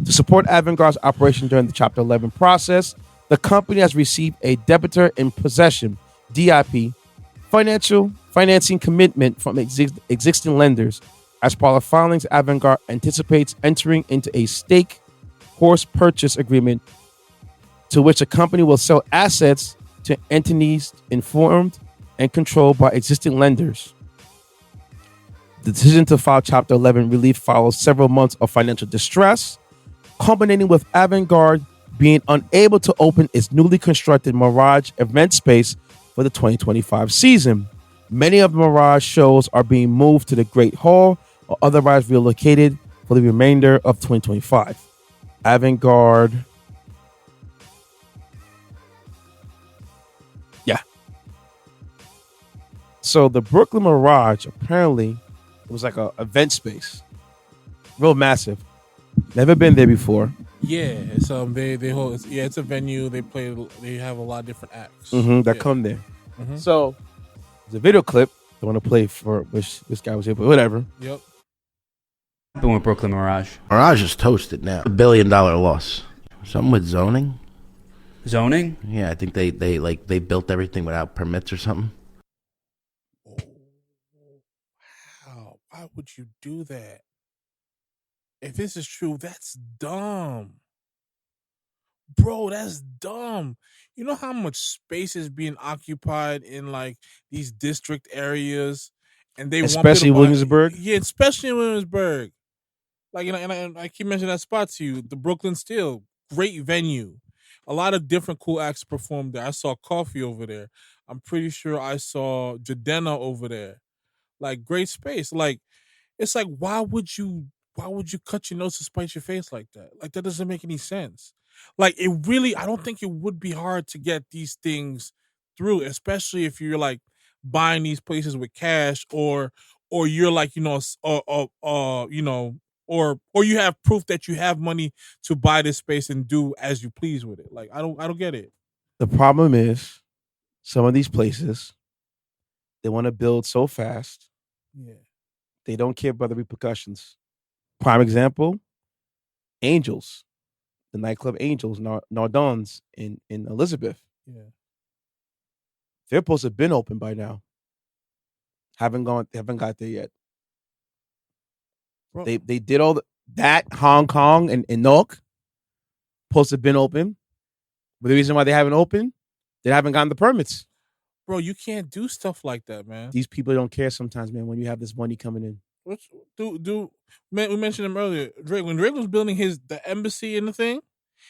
To support Avant-Garde's operation during the Chapter 11 process, the company has received a debtor in possession (DIP) financing commitment from existing lenders. As part of filings, Avant-Garde anticipates entering into a stake horse purchase agreement to which the company will sell assets to entities informed and controlled by existing lenders. The decision to file Chapter 11 relief follows several months of financial distress, culminating with Avant-Garde being unable to open its newly constructed Mirage event space for the 2025 season. Many of the Mirage shows are being moved to the Great Hall or otherwise relocated for the remainder of 2025. Avant-Garde. Yeah. So the Brooklyn Mirage, apparently, it was like a event space. Real massive. Never been there before. Yeah, it's they hold. It's a venue. They have a lot of different acts that come there. So there's a video clip I want to play for which this guy was here, but whatever. Yep. Happened with Brooklyn Mirage. Mirage is toasted now. $1 billion loss. Something with zoning. Zoning? Yeah, I think they built everything without permits or something. Wow, why would you do that? If this is true, that's dumb. Bro, that's dumb. You know how much space is being occupied in like these district areas, and they especially want Williamsburg. Yeah, especially in Williamsburg. Like, and I keep mentioning that spot to you. The Brooklyn Steel, great venue. A lot of different cool acts performed there. I saw Coffee over there. I'm pretty sure I saw Jadena over there. Like, great space. Like, it's like, why would you cut your nose to spite your face like that? Like, that doesn't make any sense. Like, I don't think it would be hard to get these things through, especially if you're like buying these places with cash or you're like, or you have proof that you have money to buy this space and do as you please with it. Like, I don't get it. The problem is some of these places, they want to build so fast. Yeah. They don't care about the repercussions. Prime example, Angels, the nightclub Angels, Nardon's in Elizabeth. Yeah. They're supposed to have been open by now. Haven't got there yet. Bro. They did all that Hong Kong and Newark, supposed to have been open. But the reason why they haven't opened, they haven't gotten the permits. Bro, you can't do stuff like that, man. These people don't care sometimes, man, when you have this money coming in. Man, we mentioned him earlier. Drake, when Drake was building the embassy and the thing,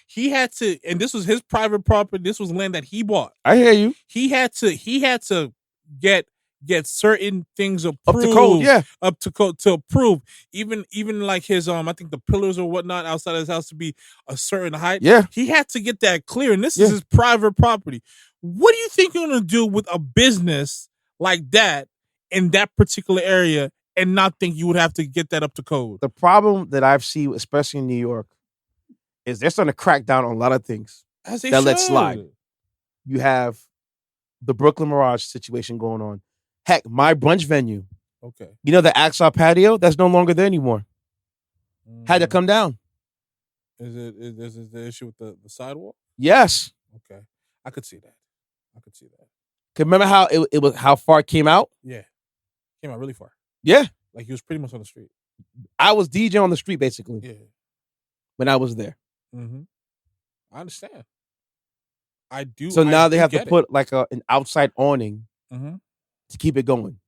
he had to, and this was his private property. This was land that he bought. I hear you. He had to get certain things approved, Up to code, yeah. Up to code to approve. Even like his I think the pillars or whatnot outside of his house to be a certain height. Yeah. He had to get that clear, and this is his private property. What do you think you're gonna do with a business like that in that particular area and not think you would have to get that up to code? The problem that I've seen, especially in New York, is they're starting to crack down on a lot of things that let slide. You have the Brooklyn Mirage situation going on. Heck, my brunch venue. Okay. You know the Axel patio? That's no longer there anymore. Had to come down. Is it the issue with the sidewalk? Yes. Okay. I could see that. Cause remember how it was how far it came out? Yeah. Came out really far. Yeah. Like he was pretty much on the street. I was DJ on the street basically. Yeah. When I was there. Mm-hmm. I understand. I do. So now they have to get put like an outside awning Mm-hmm. to keep it going.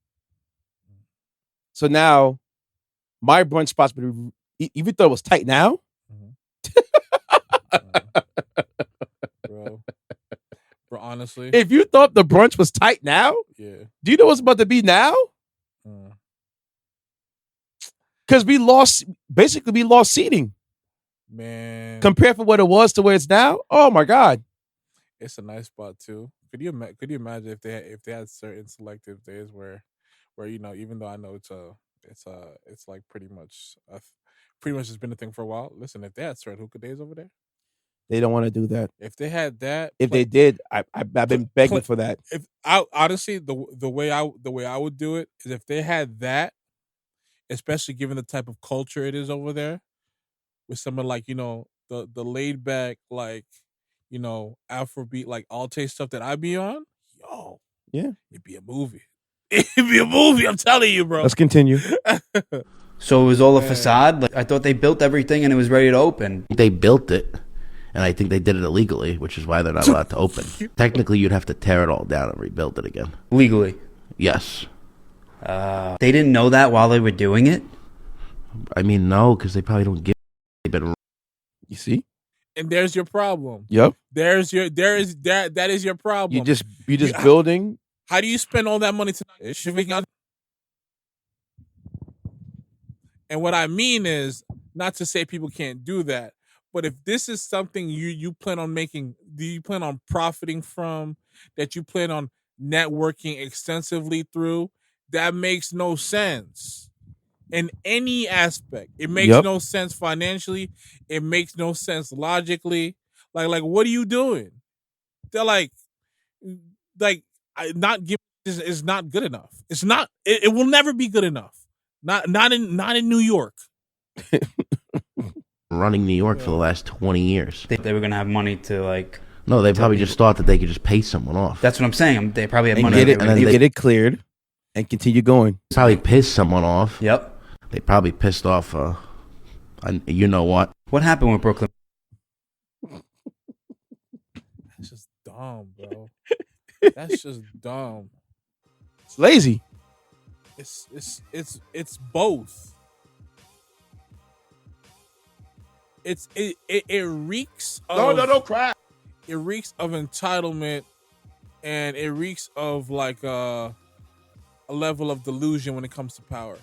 So now my brunch spots, even though it was tight now, bro, honestly, if you thought the brunch was tight now, yeah, do you know what's about to be now? Because we lost seating, man, compared for what it was to where it's now. Oh my God, it's a nice spot too. Could you imagine if they had certain selective days where even though I know it's like pretty much has been a thing for a while. Listen, if they had certain hookah days over there, they don't want to do that. If they had that, if they did, I've been begging for that. If I honestly the way I would do it is if they had that, especially given the type of culture it is over there, with someone like the laid back Afrobeat like Alte stuff that I be on, yeah, it'd be a movie. It'd be a movie. I'm telling you, bro. Let's continue. So it was all a facade? Like, I thought they built everything and it was ready to open. They built it, and I think they did it illegally, which is why they're not allowed to open. Technically, you'd have to tear it all down and rebuild it again. Legally? Yes. They didn't know that while they were doing it? I mean, no, because they probably don't give. You see? And there's your problem. Yep. That is your problem. You just building. How do you spend all that money tonight? And what I mean is, not to say people can't do that, but if this is something you plan on making, do you plan on profiting from, that you plan on networking extensively through, that makes no sense in any aspect. It makes no sense financially. It makes no sense logically. Like what are you doing? They're like not giving is not good enough. It's not. It will never be good enough. Not in New York. Running New York for the last 20 years. They were gonna have money to No, they probably just thought that they could just pay someone off. That's what I'm saying. They probably had and money. Get it cleared and continue going. Probably pissed someone off. Yep. They probably pissed off. You know what? What happened with Brooklyn? That's just dumb, bro. That's just dumb. It's lazy. It's both. It reeks of no crap. It reeks of entitlement, and it reeks of like a level of delusion when it comes to power.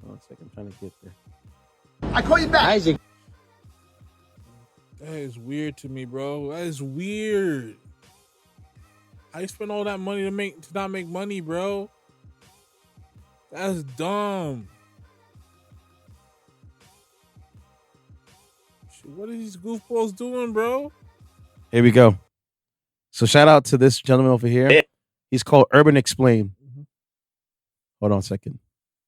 One second, I'm trying to get there. I call you back. Isaac. That is weird to me, bro. That is weird. How you spend all that money to not make money, bro? That's dumb. Shit, what are these goofballs doing, bro? Here we go. So shout out to this gentleman over here. He's called Urban Explain. Hold on a second.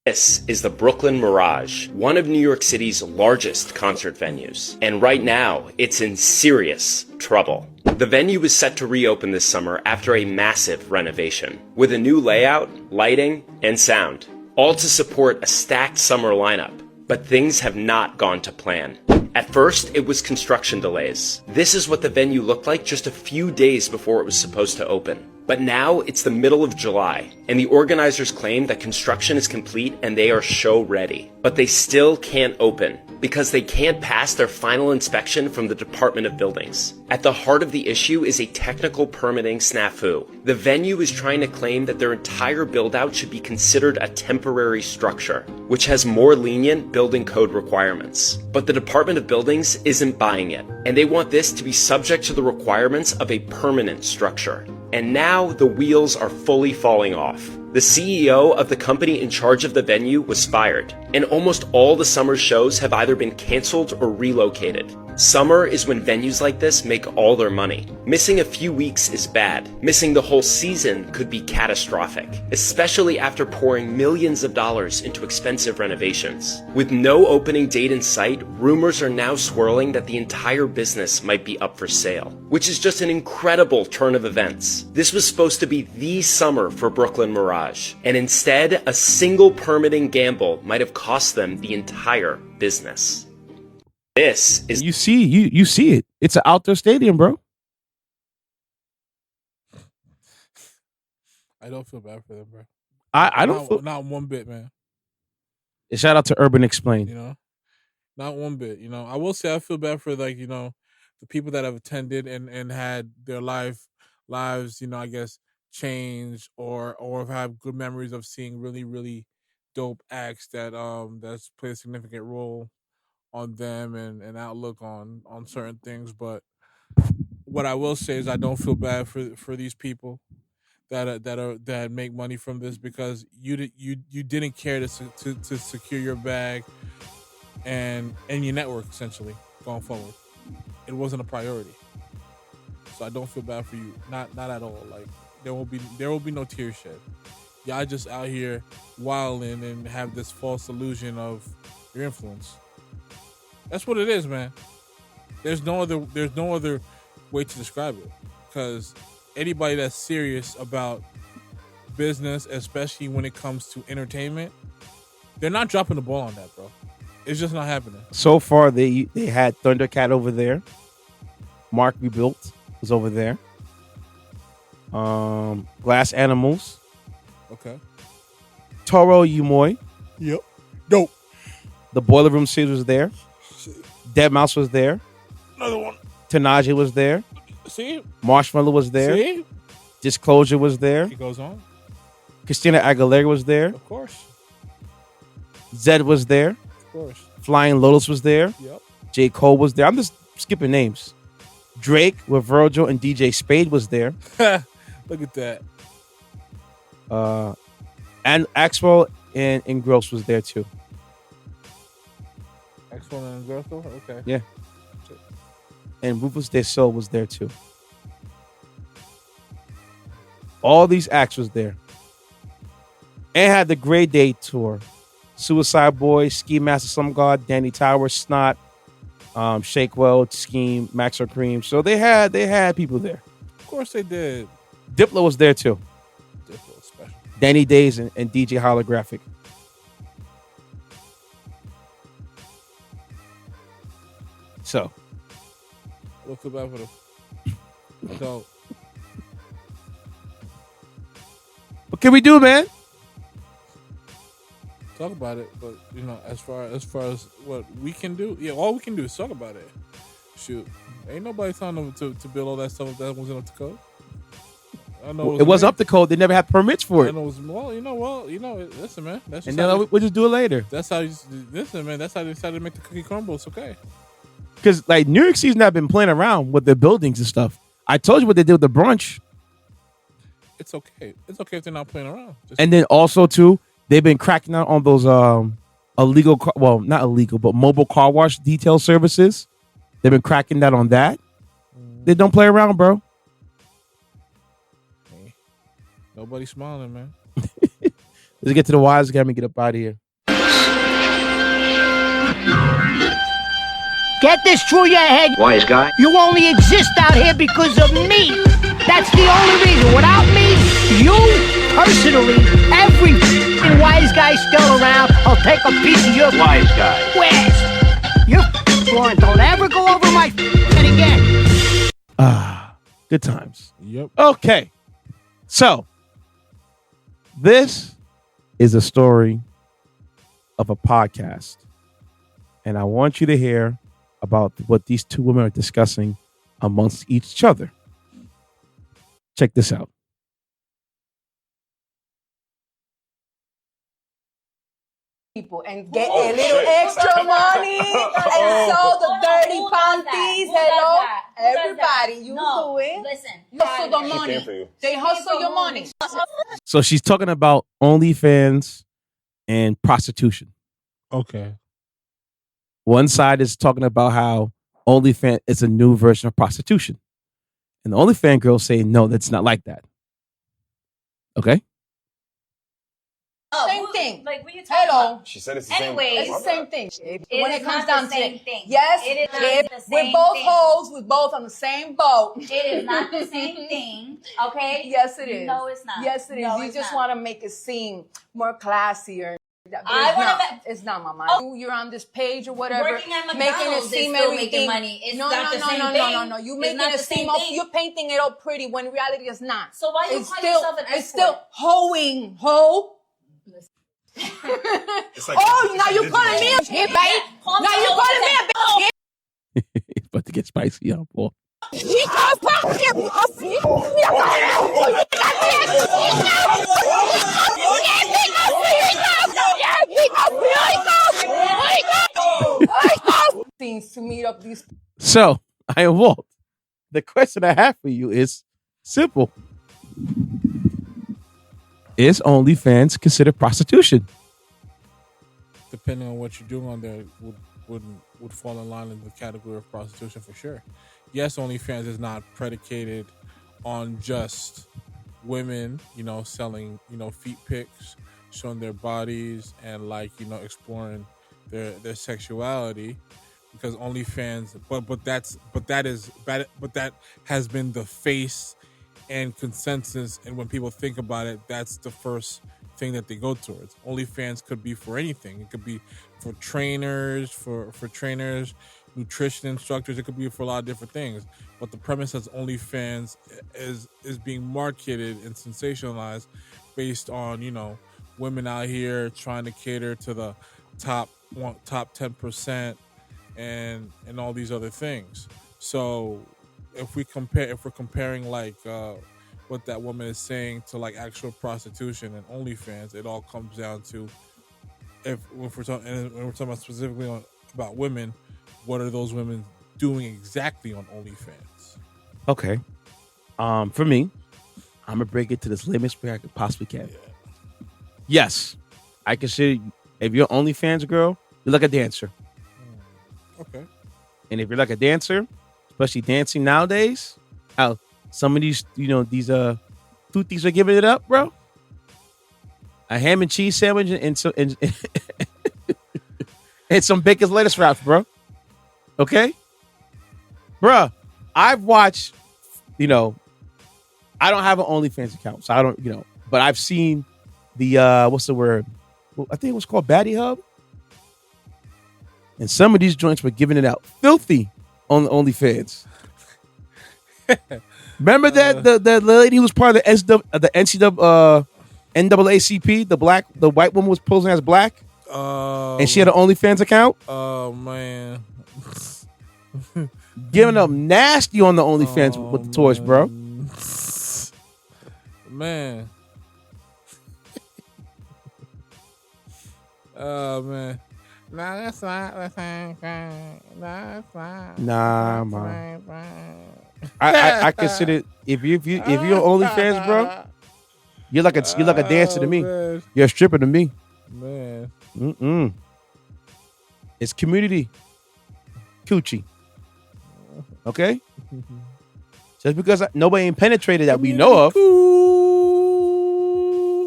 This is the Brooklyn Mirage, one of New York City's largest concert venues. And right now, it's in serious trouble. The venue is set to reopen this summer after a massive renovation, with a new layout, lighting, and sound, all to support a stacked summer lineup. but things have not gone to plan. At first, it was construction delays. This is what the venue looked like just a few days before it was supposed to open. But now it's the middle of July, and the organizers claim that construction is complete and they are show ready. But they still can't open because they can't pass their final inspection from the Department of Buildings. At the heart of the issue is a technical permitting snafu. The venue is trying to claim that their entire build-out should be considered a temporary structure, which has more lenient building code requirements. But the Department of Buildings isn't buying it, and they want this to be subject to the requirements of a permanent structure. And now the wheels are fully falling off. The CEO of the company in charge of the venue was fired, and almost all the summer shows have either been canceled or relocated. Summer is when venues like this make all their money. Missing a few weeks is bad. Missing the whole season could be catastrophic, especially after pouring millions of dollars into expensive renovations. With no opening date in sight, rumors are now swirling that the entire business might be up for sale, which is just an incredible turn of events. This was supposed to be the summer for Brooklyn Mirage, and instead, a single permitting gamble might have cost them the entire business. This is You see it. It's an outdoor stadium, bro. I don't feel bad for them, bro. I don't feel. Not one bit, man. Shout out to Urban Explained. You know, not one bit. You know, I will say I feel bad for like the people that have attended and had their lives, I guess change or have good memories of seeing really really dope acts that's played a significant role on them and outlook on certain things. But what I will say is I don't feel bad for these people that make money from this, because you didn't care to secure your bag and your network essentially going forward. It wasn't a priority, so I don't feel bad for you, not at all. Like there will be no tears shed. Y'all just out here wilding and have this false illusion of your influence. That's what it is, man. There's no other way to describe it, because anybody that's serious about business, especially when it comes to entertainment, they're not dropping the ball on that, bro. It's just not happening. So far, they had Thundercat over there. Mark Rebuilt was over there. Glass Animals. Okay. Toro Umoy. Yep. Dope. The Boiler Room Series was there. Demoss was there. Another one. Tanaji was there. See? Marshmallow was there. See? Disclosure was there. He goes on. Christina Aguilera was there. Of course. Zed was there. Of course. Flying Lotus was there. Yep. J. Cole was there. I'm just skipping names. Drake with Virgil and DJ Spade was there. Look at that. And Axwell and Engross was there too. Axwell and Engross? Okay. Yeah. And Rufus De Sol was there too. All these acts was there. And had the Grey Day tour. Suicide Boys, Ski Master, Some God, Danny Towers, Snot, Shakewell, Scheme, Maxo Cream. So they had people there. Of course they did. Diplo was there too. Diplo was special. Danny Days and DJ Holographic. So. I don't feel bad for them. So. What can we do, man? Talk about it, but as far as what we can do, all we can do is talk about it. Shoot, ain't nobody telling them to build all that stuff if that wasn't up to code. I know it wasn't up to code. They never had permits for it. I know listen, man. That's and then we'll just do it later. That's how listen, man. That's how they decided to make the cookie crumble. It's okay. Because like New York City's not been playing around with their buildings and stuff. I told you what they did with the brunch. It's okay. It's okay if they're not playing around. And then also too, they've been cracking out on those illegal, not illegal, but mobile car wash detail services. They've been cracking that on that. They don't play around, bro. Hey, nobody's smiling, man. Let's get to the wise guy and get up out of here. Get this through your head, wise guy. You only exist out here because of me. That's the only reason. Without me, you personally, every wise guy still around will take a piece of your wise guy. West. Your Lauren, don't ever go over my head again. Good times. Yep. Okay. So, this is a story of a podcast. And I want you to hear about what these two women are discussing amongst each other. Check this out. People and get a little extra money and sell the dirty panties. Hello, everybody, you do it. Listen, you hustle the money. They hustle your money. So she's talking about OnlyFans and prostitution. Okay. One side is talking about how OnlyFans is a new version of prostitution. And the OnlyFans girls say, no, that's not like that. Okay? Same thing. Like, what are you talking about? She said it's the Anyways, same. It's the same thing. It When is it comes not down the to same it, thing. yes, It is not if the we're same both thing. hoes, we're both on the same boat. It is not the same thing, okay? Yes, it is. No, it's not. Yes, it is. No, You it's just not. want to make it seem more classier. But it's not, Mama. You're on this page or whatever, Working at making it McDonald's, they seem still everything. making money. It's no, not no, the no, same no, thing. no, no, no. You It's making not it the same seem all, thing. you're painting it all pretty when in reality it's not. So why you it's call still, yourself an it's still escort? hoeing, hoe. Like Oh, now you calling me a bitch, right? Now you calling me a bitch. It's about to get spicy, y'all, boy. Things to meet up these. So, I am Walt. The question I have for you is simple. Is OnlyFans considered prostitution? Depending on what you're doing on there, would fall in line in the category of prostitution for sure. Yes, OnlyFans is not predicated on just women, selling, feet pics, showing their bodies, and exploring their sexuality. Because OnlyFans, but that has been the face and consensus, and when people think about it, that's the first thing that they go towards. OnlyFans could be for anything. It could be for trainers, for trainers, nutrition instructors. It could be for a lot of different things. But the premise is OnlyFans is being marketed and sensationalized based on women out here trying to cater to the top 10%. And all these other things. So if we're comparing what that woman is saying to actual prostitution and OnlyFans, it all comes down to when we're talking about specifically about women, what are those women doing exactly on OnlyFans? Okay. For me, I'm gonna break it to this lamest way I could possibly can. Yeah. Yes, I consider if you're an OnlyFans girl, you're like a dancer. Okay. And if you're like a dancer, especially dancing nowadays, how some of these, these tooties are giving it up, bro. A ham and cheese sandwich and some bacon's lettuce wraps, bro. Okay, bro. I've watched, I don't have an OnlyFans account, so I don't, but I've seen the what's the word? I think it was called Baddie Hub. And some of these joints were giving it out filthy on the OnlyFans. Remember that the lady who was part of the NAACP, the white woman was posing as black, and she had an OnlyFans account. Oh man, giving up nasty on the OnlyFans with the toys, bro. Man. Oh man. Nah, that's not the same thing. That's not. Nah, man. I consider if you're OnlyFans, bro, you're like a dancer to me. Man. You're a stripper to me. Man. It's community coochie. Okay. Just because nobody ain't penetrated that we know of,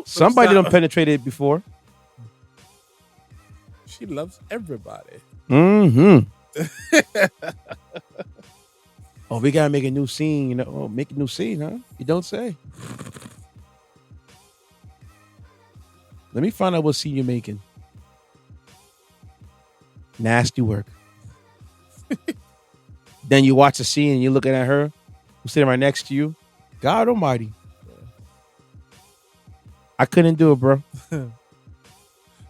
somebody done penetrated before. She loves everybody. Mm-hmm. Oh, we gotta make a new scene, make a new scene, huh? You don't say. Let me find out what scene you're making. Nasty work. Then you watch the scene and you're looking at her who's sitting right next to you. God almighty. I couldn't do it, bro.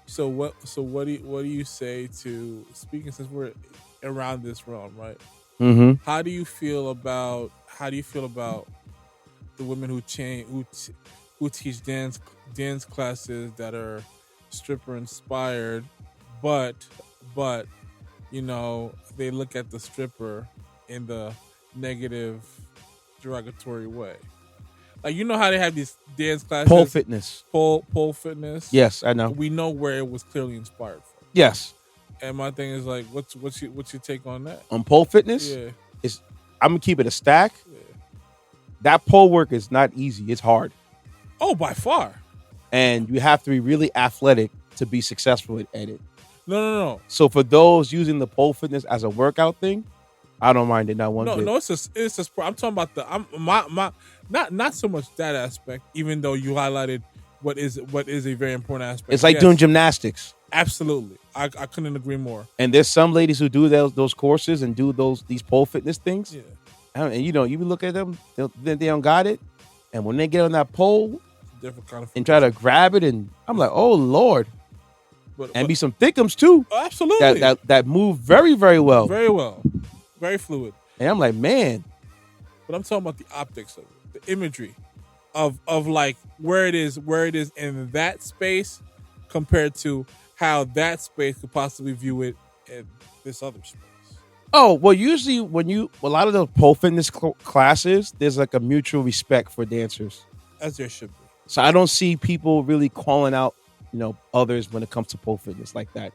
So what do you say to, speaking since we're around this realm, right? Mm-hmm. How do you feel about the women who teach dance classes that are stripper inspired, but you know, they look at the stripper in the negative, derogatory way? Like, you know how they have these dance classes, Pole fitness. Pole fitness. Yes, I know. We know where it was clearly inspired from. Yes. And my thing is like, what's your take on that? On pole fitness? Yeah. I'm gonna keep it a stack. Yeah. That pole work is not easy. It's hard. Oh, by far. And you have to be really athletic to be successful at it. No. So for those using the pole fitness as a workout thing, I don't mind it not one bit. No, it's just I'm talking about not so much that aspect, even though you highlighted what is a very important aspect. It's like doing gymnastics. Absolutely. I couldn't agree more. And there's some ladies who do those courses and do these pole fitness things. Yeah. And you look at them, they don't got it. And when they get on that pole different kind of and try to grab it, and I'm like, oh Lord. But be some thickums too. Oh, absolutely. That move very, very well. Very well. Very fluid. And I'm like, man. But I'm talking about the optics of it, the imagery of like where it is in that space compared to how that space could possibly view it in this other space. Oh, well, usually a lot of the pole fitness classes, there's like a mutual respect for dancers. As there should be. So I don't see people really calling out, others when it comes to pole fitness like that.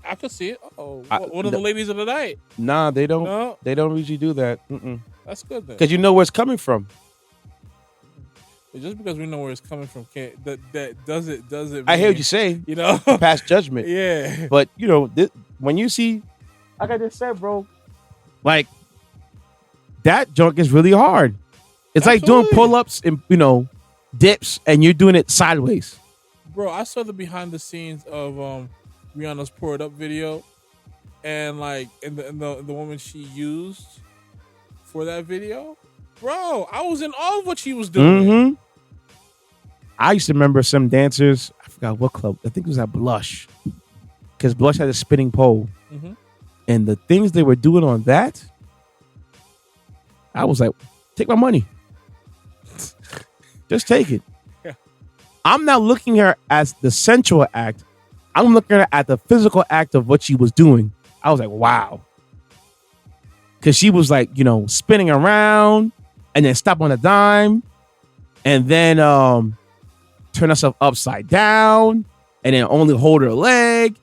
I could see it. Oh, one of the ladies of the night. Nah, they don't. No? They don't usually do that. Mm-mm. That's good then. Because you know where it's coming from. Just because we know where it's coming from, that does it. I hear what you say. Past judgment. Yeah. But when you see, like I just said, bro, like that junk is really hard. It's like doing pull-ups and dips, and you're doing it sideways. Bro, I saw the behind the scenes of Rihanna's Pour It Up video, and like and the woman she used for that video, bro, I was in awe of what she was doing. Mm-hmm. I used to remember some dancers. I forgot what club. I think it was at Blush, because Blush had a spinning pole, and the things they were doing on that, I was like, take my money, just take it. Yeah. I'm not looking at her as the sensual act. I'm looking at the physical act of what she was doing. I was like, wow. Because she was like, spinning around and then stop on a dime and then turn herself upside down and then only hold her leg.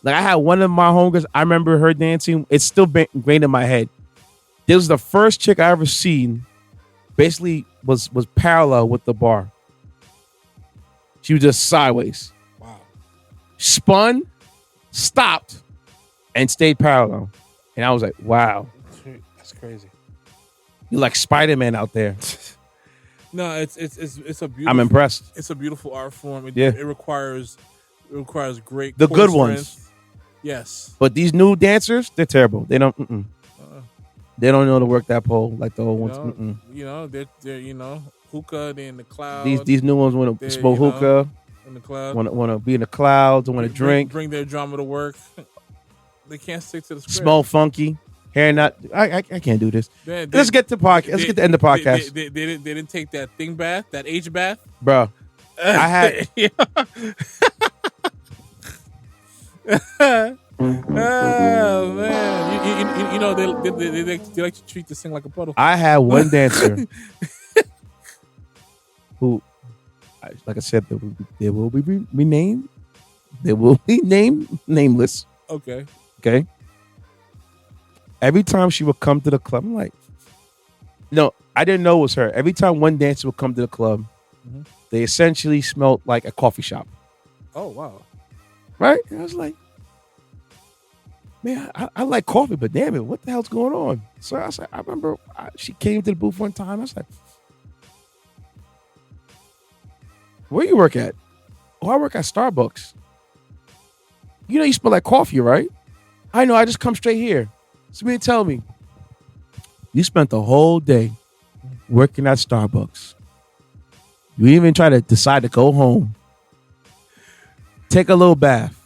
Like I had one of my homegirls, I remember her dancing. It's still ingrained in my head. This was the first chick I ever seen basically was parallel with the bar. She was just sideways. Wow. Spun, stopped, and stayed parallel. And I was like, wow. That's crazy. You're like Spider-Man out there. No, it's a beautiful. I'm impressed. It's a beautiful art form. It requires great. The good strength. ones. Yes. But these new dancers, they're terrible. They don't. They don't know to work that pole like the old ones. They're hookah. They're in the clouds. These new ones want to smoke hookah. In the cloud. Want to be in the clouds. Want to drink. Bring their drama to work. They can't stick to the script. Smell funky. Hair not. I can't do this. Let's get to podcast. Let's get to end the podcast. They didn't take that thing bath, that H bath, bro. I had. Oh man, they like to treat this thing like a puddle. I had one dancer who, like I said, they will be renamed. They will be named nameless. Okay. Every time she would come to the club, I'm like, no, I didn't know it was her. Every time one dancer would come to the club, they essentially smelled like a coffee shop. Oh wow! Right? And I was like, man, I like coffee, but damn it, what the hell's going on? So I was like, I remember she came to the booth one time. I was like, where you work at? oh, I work at Starbucks. You know you smell like coffee, right? I know, I just come straight here. So you tell me, you spent the whole day working at Starbucks. You even try to decide to go home. Take a little bath.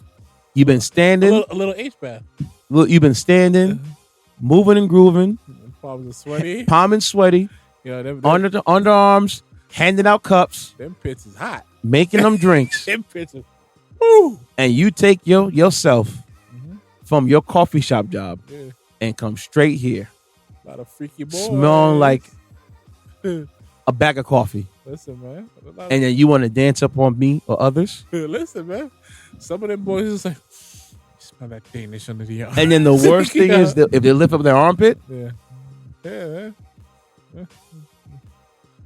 You've been standing. A little H bath. You've been standing, moving and grooving. Palms are sweaty. Palm and sweaty. Yeah, them Underarms, handing out cups. Them pits is hot. Making them drinks. Them pits is... Woo. And you take yourself from your coffee shop job and come straight here. A lot of freaky boys. Smelling like a bag of coffee. Listen, man. And then you want to dance up on me or others? Listen, man. Some of them boys is like, smell that Danish under the arm. And then the worst thing is that if they lift up their armpit. Yeah. Yeah.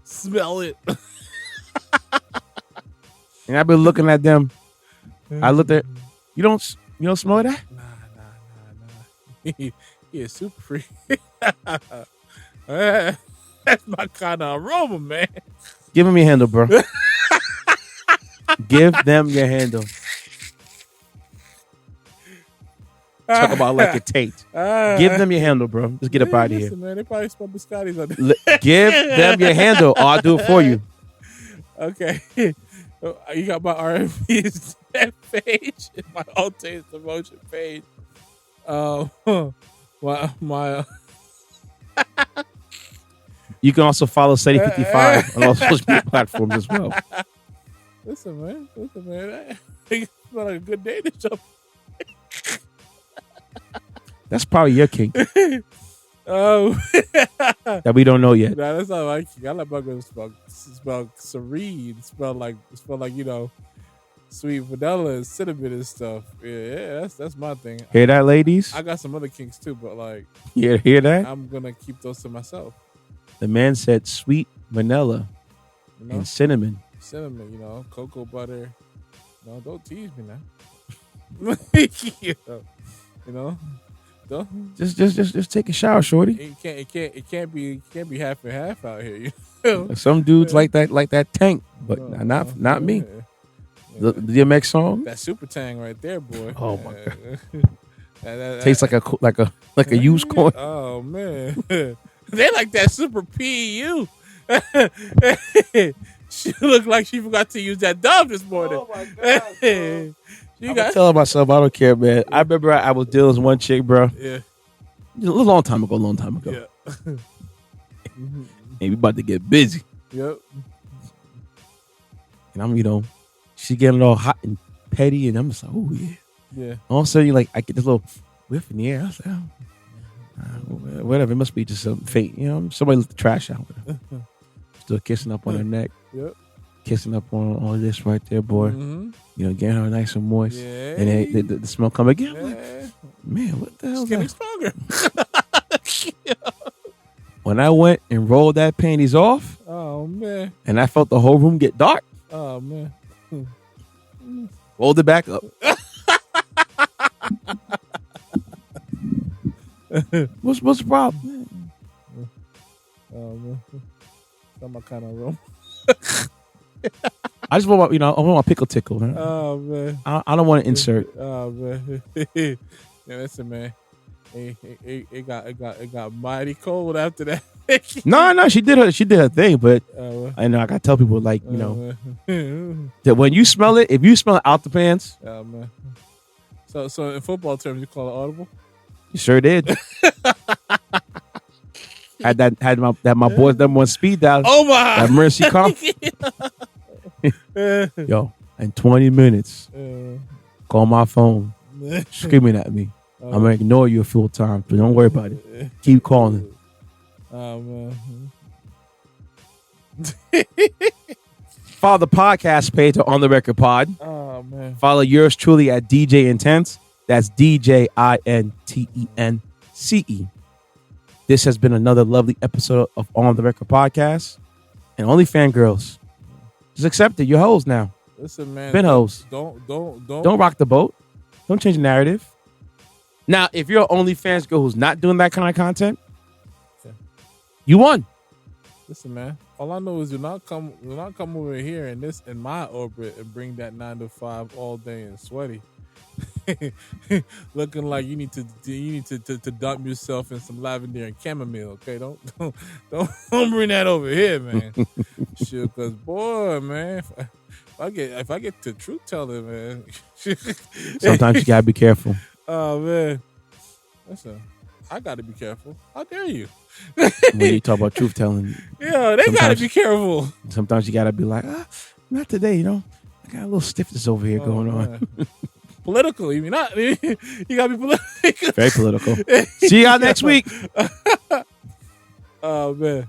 Smell it. And I've been looking at them. I looked at, you don't smell that? Nah. He is super free. That's my kind of aroma, man. Give them your handle, bro. Give them your handle. Talk about like a Tate. Give them your handle, bro. Just get up out of here. Man, they probably smell biscottis on there. Give them your handle, or I'll do it for you. Okay. You got my R&B page, my All Taste Emotion page. My You can also follow Steady55 on all social media platforms as well. Listen, man. I think it's not like a good day to jump. That's probably your kink. That we don't know yet. Nah, that's not my kink. I like my girl smell serene. Smell like sweet vanilla and cinnamon and stuff. Yeah, that's my thing. Hear that, ladies? I got some other kinks too, but like, hear that? I'm gonna keep those to myself. The man said sweet vanilla and cinnamon. Cinnamon, cocoa butter. No, don't tease me now. Don't. Just take a shower, shorty. It can't be half and half out here. Some dudes like that tank, but not me. The DMX song. That super tang right there, boy. Oh my god. Tastes like a used coin. Oh man. They like that super PU. She looked like she forgot to use that Dove this morning. Oh my god. I'm telling myself I don't care, man. I remember I was dealing with one chick, bro. Yeah. A long time ago. Yeah. And we about to get busy. Yep. And I'm, she getting all hot and petty, and I'm just like, oh yeah. Yeah. All of a sudden, I get this little whiff in the air. I was like, whatever. It must be just some fate. Somebody let the trash out. Still kissing up on her neck. Yep. Kissing up on all this right there, boy. Mm-hmm. Getting her nice and moist. Yeah. And the smell come again. Yeah. Like, man, what the hell is getting that? stronger. When I went and rolled that panties off. Oh man. And I felt the whole room get dark. Oh man. Rolled it back up. What's the problem? Oh man. That's my kind of room. I just want I want my pickle tickle. Man. Oh man. I don't want to insert. Oh man. Yeah, listen, man. It got mighty cold after that. No, she did her thing, but I know I gotta tell people that when you smell it, if you smell it out the pants. Oh man. So in football terms, you call it audible? You sure did. had my boys them one speed dial. Oh my! That Mercy come. Yo, in 20 minutes, call my phone, screaming at me. I'm gonna ignore you full time, but don't worry about it. Keep calling. Oh man. Follow the podcast page on the Record Pod. Oh man. Follow yours truly at DJ Intence. That's DJINTENCE. This has been another lovely episode of On the Record Podcast. And OnlyFans girls, just accept it. You're hoes now. Listen, man. Been hoes. Don't rock the boat. Don't change the narrative. Now, if you're an OnlyFans girl who's not doing that kind of content, you won. Listen, man. All I know is do not come over here in my orbit and bring that 9 to 5 all day and sweaty, looking like you need to dump yourself in some lavender and chamomile. Okay, don't bring that over here, man. Shit, cause boy, man, if I get to truth telling, man. Sometimes you gotta be careful. Oh man, listen, I gotta be careful. How dare you? When you talk about truth telling, yeah, they gotta be careful. Sometimes you gotta be like, not today, you know. I got a little stiffness over here going on. Political, you mean not? You gotta be political. Very political. See y'all next week. Oh man.